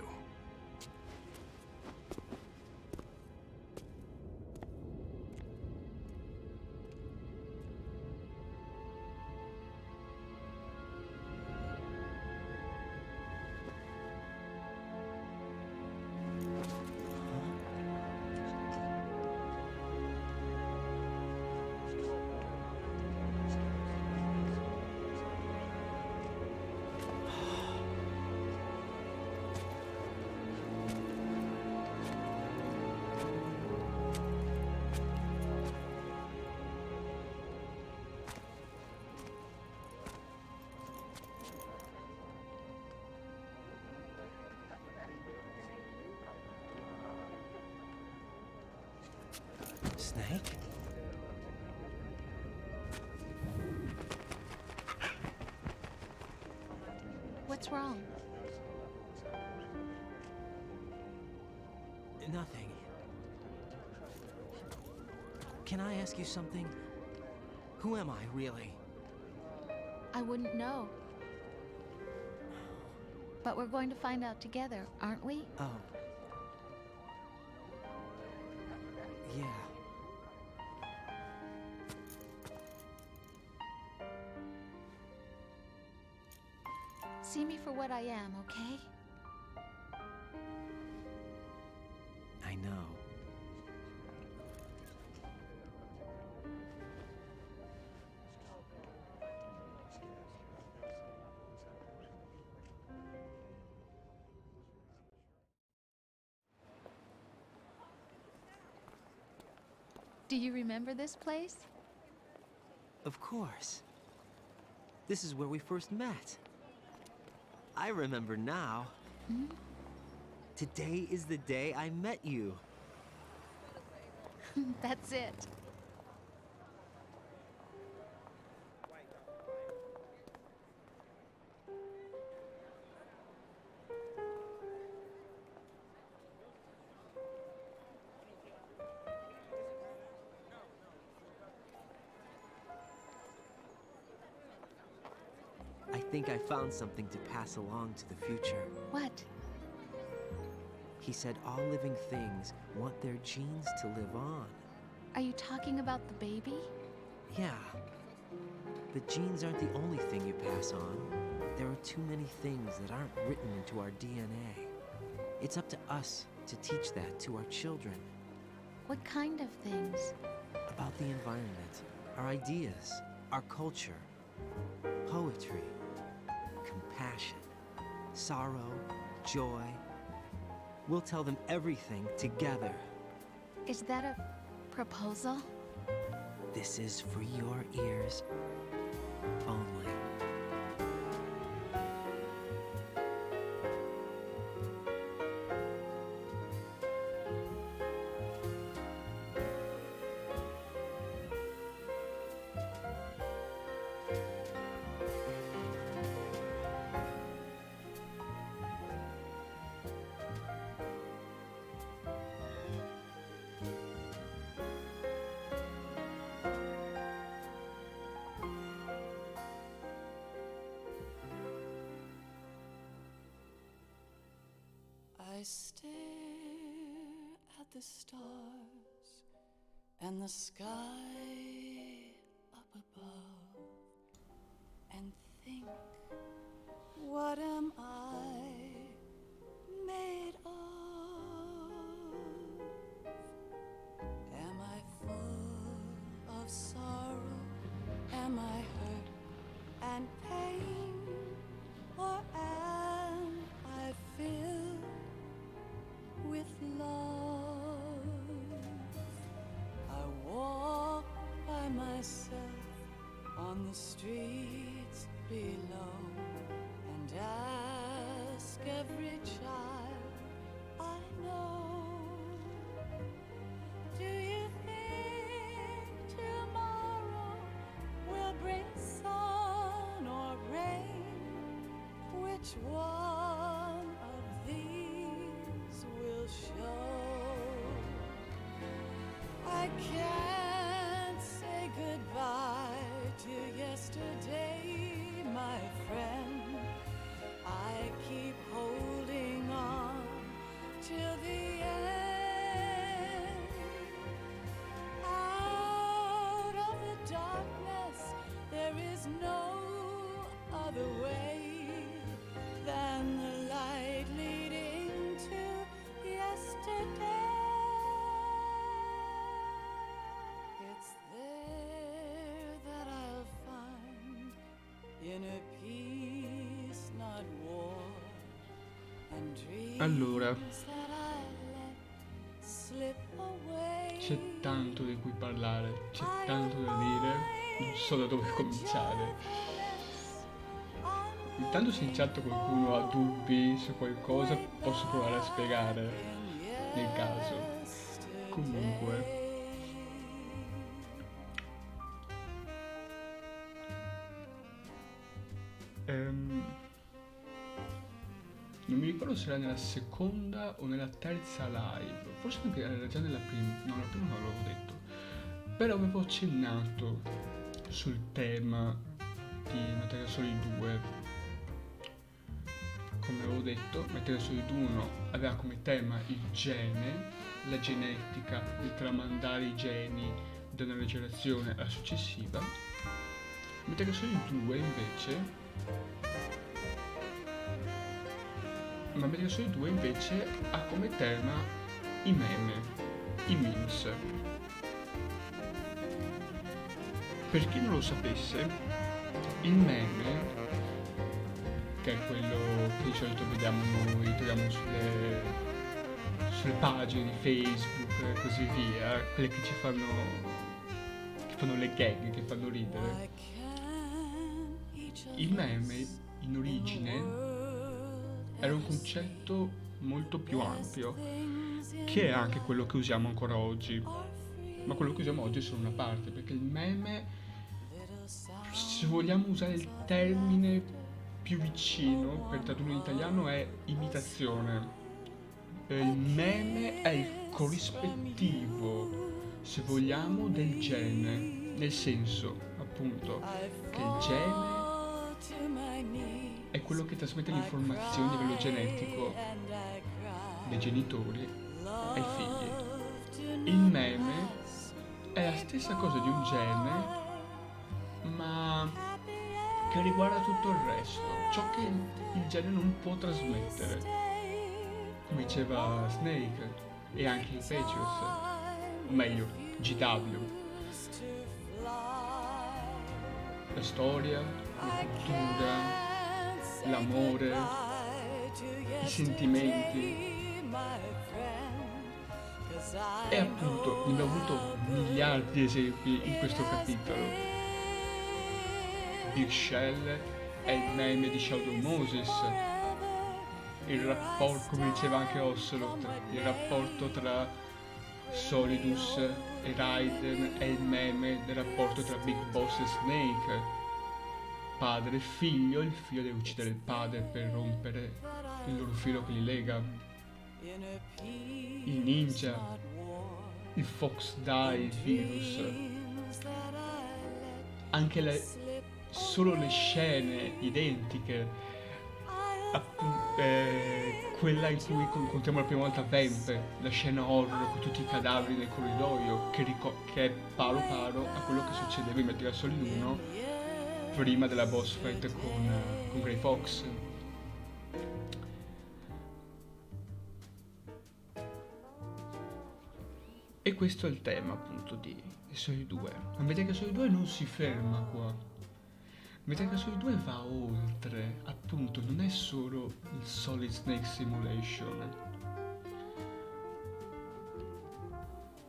Snake?
What's wrong?
Nothing. Can I ask you something? Who am I, really?
I wouldn't know. But we're going to find out together, aren't we?
Oh. Yeah.
for what I am, okay?
I know.
Do you remember this place?
Of course. This is where we first met. I remember now.
Hmm?
Today is the day I met you.
That's it.
I think I found something to pass along to the future.
What?
He said all living things want their genes to live on.
Are you talking about the baby?
Yeah. But genes aren't the only thing you pass on. There are too many things that aren't written into our DNA. It's up to us to teach that to our children.
What kind of things?
About the environment, our ideas, our culture, poetry, compassion, sorrow, joy. We'll tell them everything together.
Is that a proposal?
This is for your ears only.
I stare at the stars and the sky up above and think, what am I made of? Am I full of sorrow? Am I hurt and pain? Or am I filled with love? I walk by myself on the streets below and ask every child I know, do you think tomorrow will bring sun or rain? Which one of these will show? I can't say goodbye to yesterday, my friend. I keep holding on till the end. Out of the darkness, there is no other way than the light leading to yesterday. It's there that I'll find inner peace, not war, and dreams
Allora,
that I let slip away.
c'è tanto di cui parlare, c'è tanto da dire, non so da dove cominciare. Intanto se in chat qualcuno ha dubbi su qualcosa posso provare a spiegare nel caso. Comunque non mi ricordo se era nella seconda o nella terza live, forse anche era già nella prima, no, la prima non l'avevo detto, però avevo accennato sul tema di Metal Gear Solid 2. Come avevo detto, Metal Gear Solid 1 aveva come tema il gene, la genetica, di tramandare i geni da una generazione alla successiva. Metal Gear Solid 2 invece ma Metal Gear Solid 2 invece ha come tema i meme, i memes. Per chi non lo sapesse, il meme, che è quello che di solito vediamo noi, troviamo sulle pagine di Facebook e così via, quelle che fanno le gag, che fanno ridere. Il meme in origine era un concetto molto più ampio, che è anche quello che usiamo ancora oggi, ma quello che usiamo oggi è solo una parte, perché il meme, se vogliamo usare il termine più vicino per tradurlo in italiano, è imitazione. Il meme è il corrispettivo, se vogliamo, del gene, nel senso, appunto, che il gene è quello che trasmette le informazioni a livello genetico dei genitori ai figli. Il meme è la stessa cosa di un gene, ma che riguarda tutto il resto, ciò che il gene non può trasmettere, come diceva Snake e anche i Patriots, o meglio, GW. La storia, la cultura, l'amore, i sentimenti. E appunto ne abbiamo avuto miliardi di esempi in questo capitolo. Big Shell è il meme di Shadow Moses, il rapporto, come diceva anche Ocelot, il rapporto tra Solidus e Raiden è il meme del rapporto tra Big Boss e Snake. Padre e figlio, il figlio deve uccidere il padre per rompere il loro filo che li lega. Il ninja, il Fox Die virus. Anche solo le scene identiche, quella in cui incontriamo la prima volta Vamp, la scena horror con tutti i cadaveri nel corridoio, che è paro paro a quello che succedeva in Metal Gear Solid 1 prima della boss fight con Grey Fox. E questo è il tema appunto di Solid 2. Ma Metal Gear Solid 2 non si ferma qua. Metal Gear Solid 2 va oltre, appunto, non è solo il Solid Snake Simulation.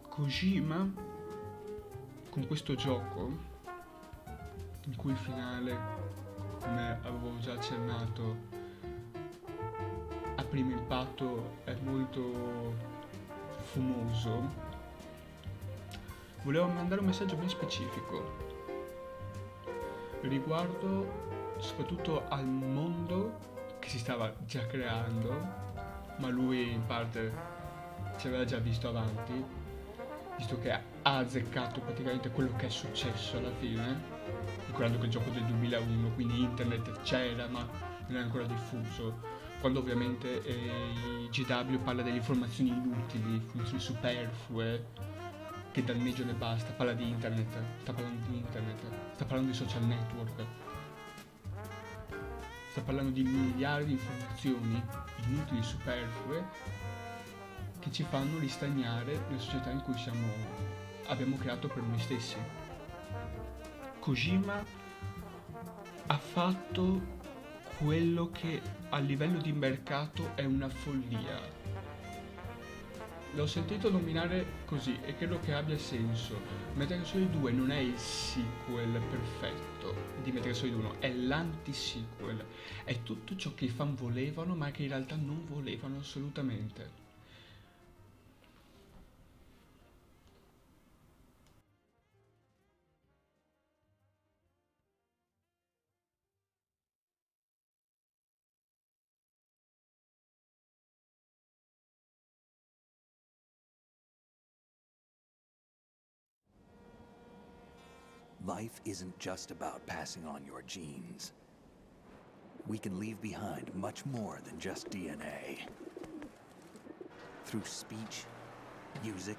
Kojima, con questo gioco, in cui il finale, come avevo già accennato, a primo impatto è molto fumoso, volevo mandare un messaggio ben specifico riguardo soprattutto al mondo che si stava già creando, ma lui in parte ci aveva già visto avanti, visto che ha azzeccato praticamente quello che è successo alla fine, ricordando che il gioco è del 2001, quindi internet c'era ma non era ancora diffuso, quando ovviamente il GW parla delle informazioni inutili, informazioni superflue, che danneggiano e basta, parla di internet, sta parlando di internet, sta parlando di social network, sta parlando di miliardi di informazioni inutili, superflue, che ci fanno ristagnare nella società in cui abbiamo creato per noi stessi. Kojima ha fatto quello che a livello di mercato è una follia. L'ho sentito nominare così e credo che abbia senso. Metal Gear Solid 2 non è il sequel perfetto di Metal Gear Solid 1, è l'anti-sequel. È tutto ciò che i fan volevano ma che in realtà non volevano assolutamente.
Life isn't just about passing on your genes. We can leave behind much more than just DNA. Through speech, music,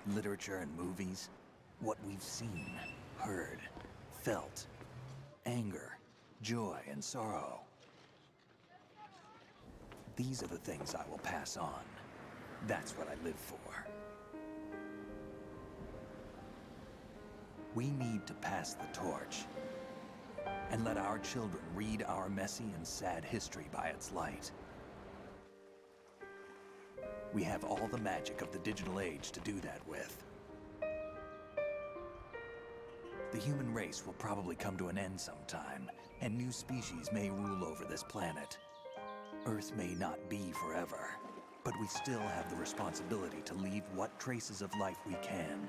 literature, and movies, what we've seen, heard, felt, anger, joy, and sorrow. These are the things I will pass on. That's what I live for. We need to pass the torch and let our children read our messy and sad history by its light. We have all the magic of the digital age to do that with. The human race will probably come to an end sometime, and new species may rule over this planet. Earth may not be forever, but we still have the responsibility to leave what traces of life we can.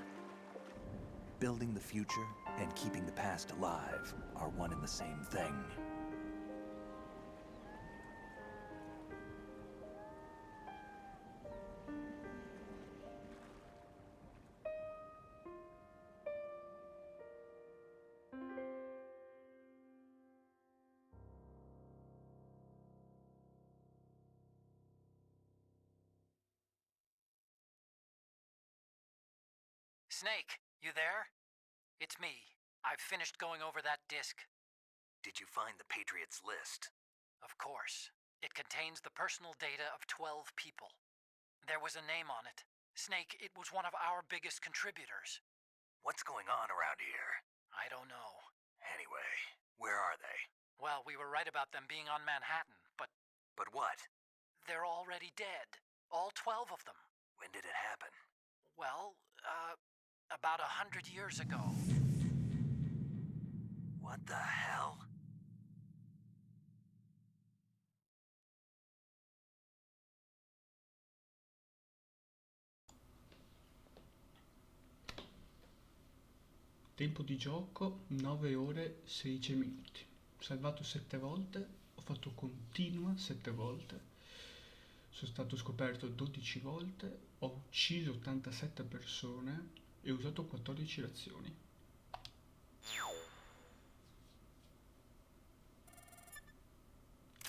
Building the future and keeping the past alive are one and the same thing.
Snake, you there? It's me. I've finished going over that disk.
Did you find the Patriots list?
Of course. It contains the personal data of 12 people. There was a name on it. Snake, it was one of our biggest contributors.
What's going on around here?
I don't know.
Anyway, where are they?
Well, we were right about them being on Manhattan, but...
But what?
They're already dead. All 12 of them.
When did it happen?
Well, about 100 years ago.
What the hell?
Tempo di gioco 9 ore 16 minuti. Salvato 7 volte, ho fatto continua 7 volte, sono stato scoperto 12 volte, ho ucciso 87 persone e ho usato 14 razioni.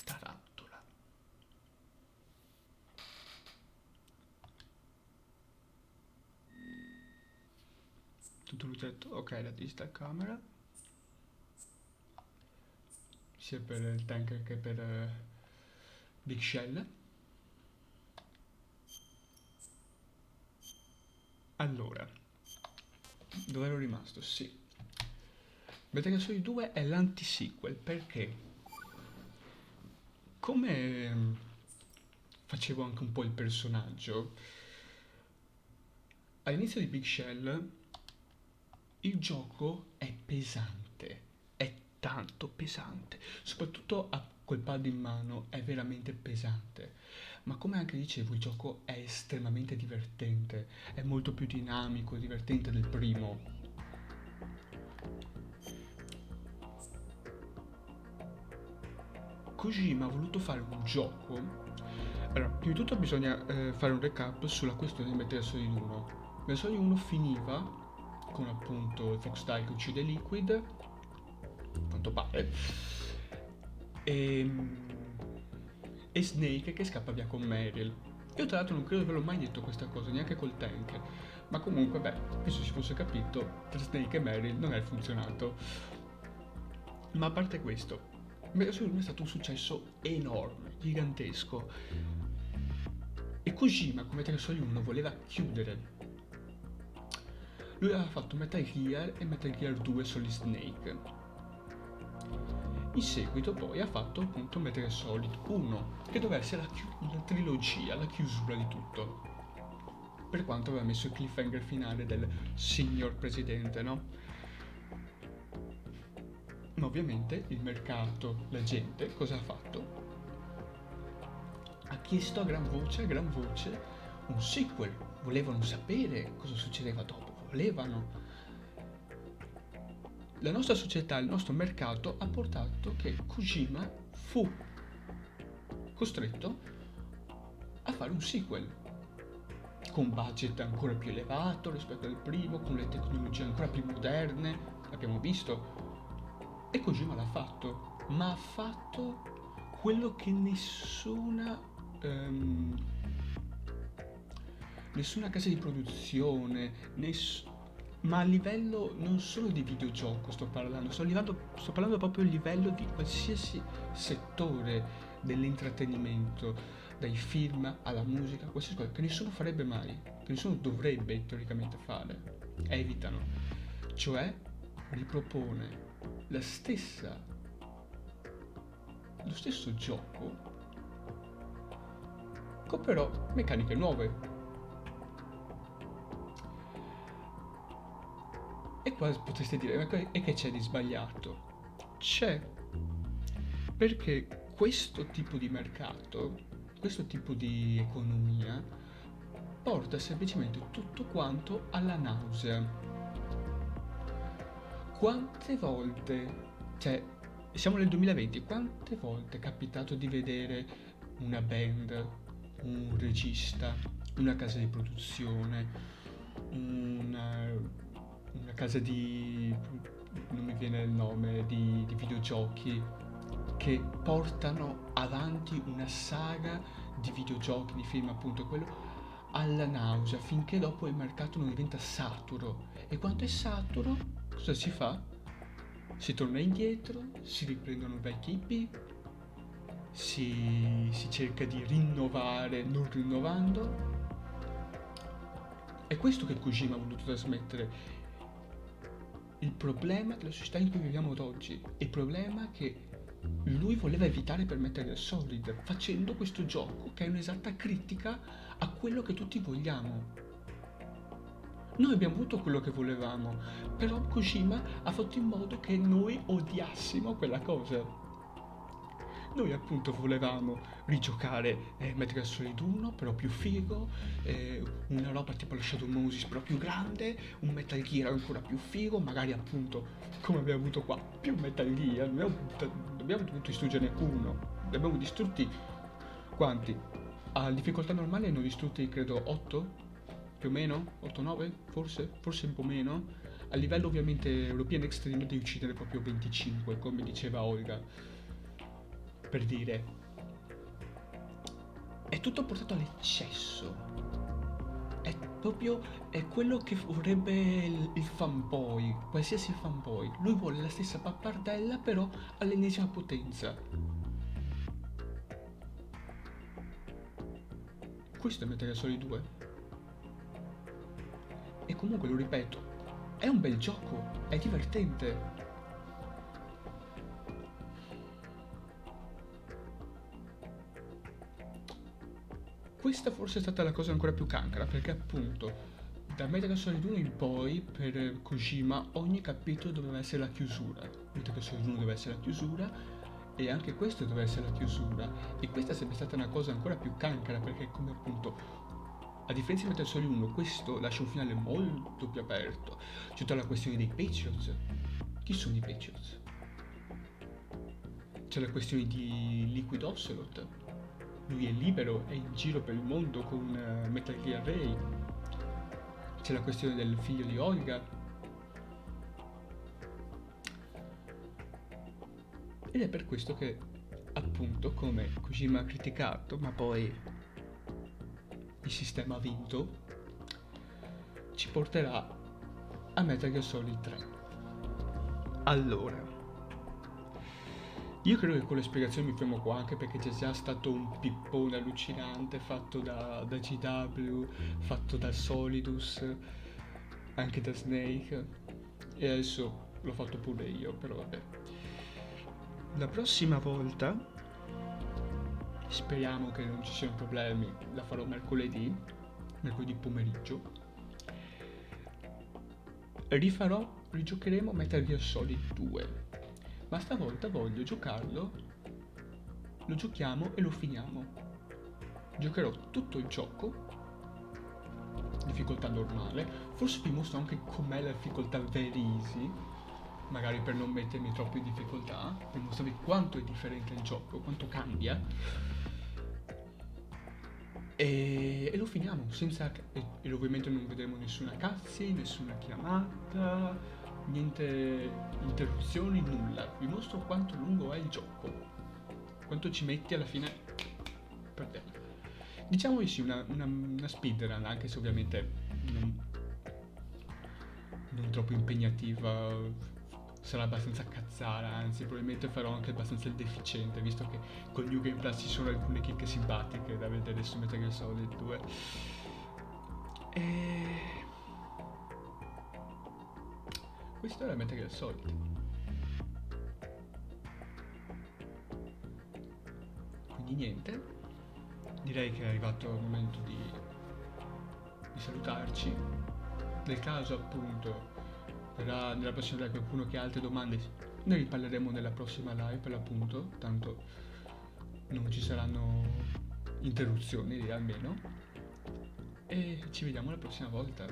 Tarantola. Tutto l'oggetto, ok, la digital camera, sia per il tanker che per Big Shell. Allora, dove ero rimasto? Sì. Metal Gear Solid 2 è l'anti-sequel, perché come facevo anche un po' il personaggio, all'inizio di Big Shell il gioco è pesante, è tanto pesante, soprattutto a col pad in mano è veramente pesante, ma come anche dicevo il gioco è estremamente divertente, è molto più dinamico e divertente del primo. Kojima ha voluto fare un gioco. Allora, prima di tutto bisogna fare un recap sulla questione di Metal Gear Solid 1. Metal Gear Solid 1 finiva con appunto Fox Die che uccide Liquid, a quanto pare, e Snake che scappa via con Meryl. Io tra l'altro non credo di averlo mai detto questa cosa, neanche col tank, ma comunque beh, penso si fosse capito, tra Snake e Meryl non è funzionato. Ma a parte questo, Metal Gear Solid 1 è stato un successo enorme, gigantesco, e Kojima come Metal Gear Solid 1 voleva chiudere. Lui aveva fatto Metal Gear e Metal Gear 2 Solid Snake. In seguito poi ha fatto appunto Metal Gear Solid 1, che doveva essere la trilogia, la chiusura di tutto. Per quanto aveva messo il cliffhanger finale del signor presidente, no? Ma ovviamente il mercato, la gente, cosa ha fatto? Ha chiesto a gran voce un sequel. Volevano sapere cosa succedeva dopo. Volevano. La nostra società, il nostro mercato ha portato che Kojima fu costretto a fare un sequel con budget ancora più elevato rispetto al primo, con le tecnologie ancora più moderne, l'abbiamo visto, e Kojima l'ha fatto, ma ha fatto quello che nessuna casa di produzione, ma a livello non solo di videogioco sto parlando, sto parlando proprio a livello di qualsiasi settore dell'intrattenimento, dai film alla musica, qualsiasi cosa che nessuno farebbe mai, che nessuno dovrebbe teoricamente fare, evitano, cioè ripropone lo stesso gioco con però meccaniche nuove. E qua potreste dire, e che c'è di sbagliato? C'è, perché questo tipo di mercato, questo tipo di economia porta semplicemente tutto quanto alla nausea. Quante volte, cioè siamo nel 2020, quante volte è capitato di vedere una band, un regista, una casa di produzione, una casa di, non mi viene il nome, di videogiochi, che portano avanti una saga di videogiochi, di film, appunto quello, alla nausea, finché dopo il mercato non diventa saturo. E quando è saturo, cosa si fa? Si torna indietro, si riprendono vecchi IP, si cerca di rinnovare non rinnovando. È questo che Kojima ha voluto trasmettere. Il problema della società in cui viviamo ad oggi, il problema che lui voleva evitare per Metal Gear Solid, facendo questo gioco che è un'esatta critica a quello che tutti vogliamo. Noi abbiamo avuto quello che volevamo, però Kojima ha fatto in modo che noi odiassimo quella cosa. Noi appunto volevamo rigiocare Metal Gear Solid 1 però più figo, una roba tipo la Shadow Moses però più grande, un Metal Gear ancora più figo, magari appunto come abbiamo avuto qua, più Metal Gear, abbiamo dovuto distruggerne uno, li abbiamo distrutti quanti? A difficoltà normale ne ho distrutti credo 8, più o meno, 8-9 forse un po' meno, a livello ovviamente European Extreme devi uccidere proprio 25 come diceva Olga. Per dire, è tutto portato all'eccesso, è quello che vorrebbe il fanboy, qualsiasi fanboy. Lui vuole la stessa pappardella però all'ennesima potenza. Questo è Metal Gear Solid 2 e comunque lo ripeto, è un bel gioco, è divertente. Questa forse è stata la cosa ancora più cancra, perché appunto da Metal Gear Solid 1 in poi per Kojima ogni capitolo doveva essere la chiusura. Metal Gear Solid 1 doveva essere la chiusura e anche questo doveva essere la chiusura, e questa è sempre stata una cosa ancora più cancra, perché come appunto a differenza di Metal Gear Solid 1 questo lascia un finale molto più aperto. C'è tutta la questione dei Patriots. Chi sono i Patriots? C'è la questione di Liquid Ocelot. Lui è libero, è in giro per il mondo con Metal Gear Ray. C'è la questione del figlio di Olga. Ed è per questo che, appunto, come Kojima ha criticato, ma poi il sistema ha vinto, ci porterà a Metal Gear Solid 3. Allora, io credo che con le spiegazioni mi fermo qua, anche perché c'è già stato un pippone allucinante fatto da GW, fatto da Solidus, anche da Snake, e adesso l'ho fatto pure io, però vabbè. La prossima volta, speriamo che non ci siano problemi, la farò mercoledì pomeriggio, rigiocheremo Metal Gear Solid 2. Ma stavolta voglio giocarlo, lo giochiamo e lo finiamo. Giocherò tutto il gioco, difficoltà normale, forse vi mostro anche com'è la difficoltà very easy, magari per non mettermi troppo in difficoltà, per mostrarvi quanto è differente il gioco, quanto cambia. E lo finiamo, senza, e ovviamente non vedremo nessuna cutscene, nessuna chiamata, niente interruzioni, nulla. Vi mostro quanto lungo è il gioco, quanto ci metti alla fine per te. Diciamo di sì, una speedrun, anche se ovviamente non troppo impegnativa, sarà abbastanza cazzara, anzi probabilmente farò anche abbastanza il deficiente, visto che con New Game Plus ci sono alcune chicche simpatiche da vedere su Metal Gear Solid 2. E questo era Metal Gear Solid. Quindi niente, direi che è arrivato il momento di salutarci. Nel caso appunto nella prossima live qualcuno che ha altre domande, noi riparleremo nella prossima live per l'appunto, tanto non ci saranno interruzioni almeno, e ci vediamo la prossima volta.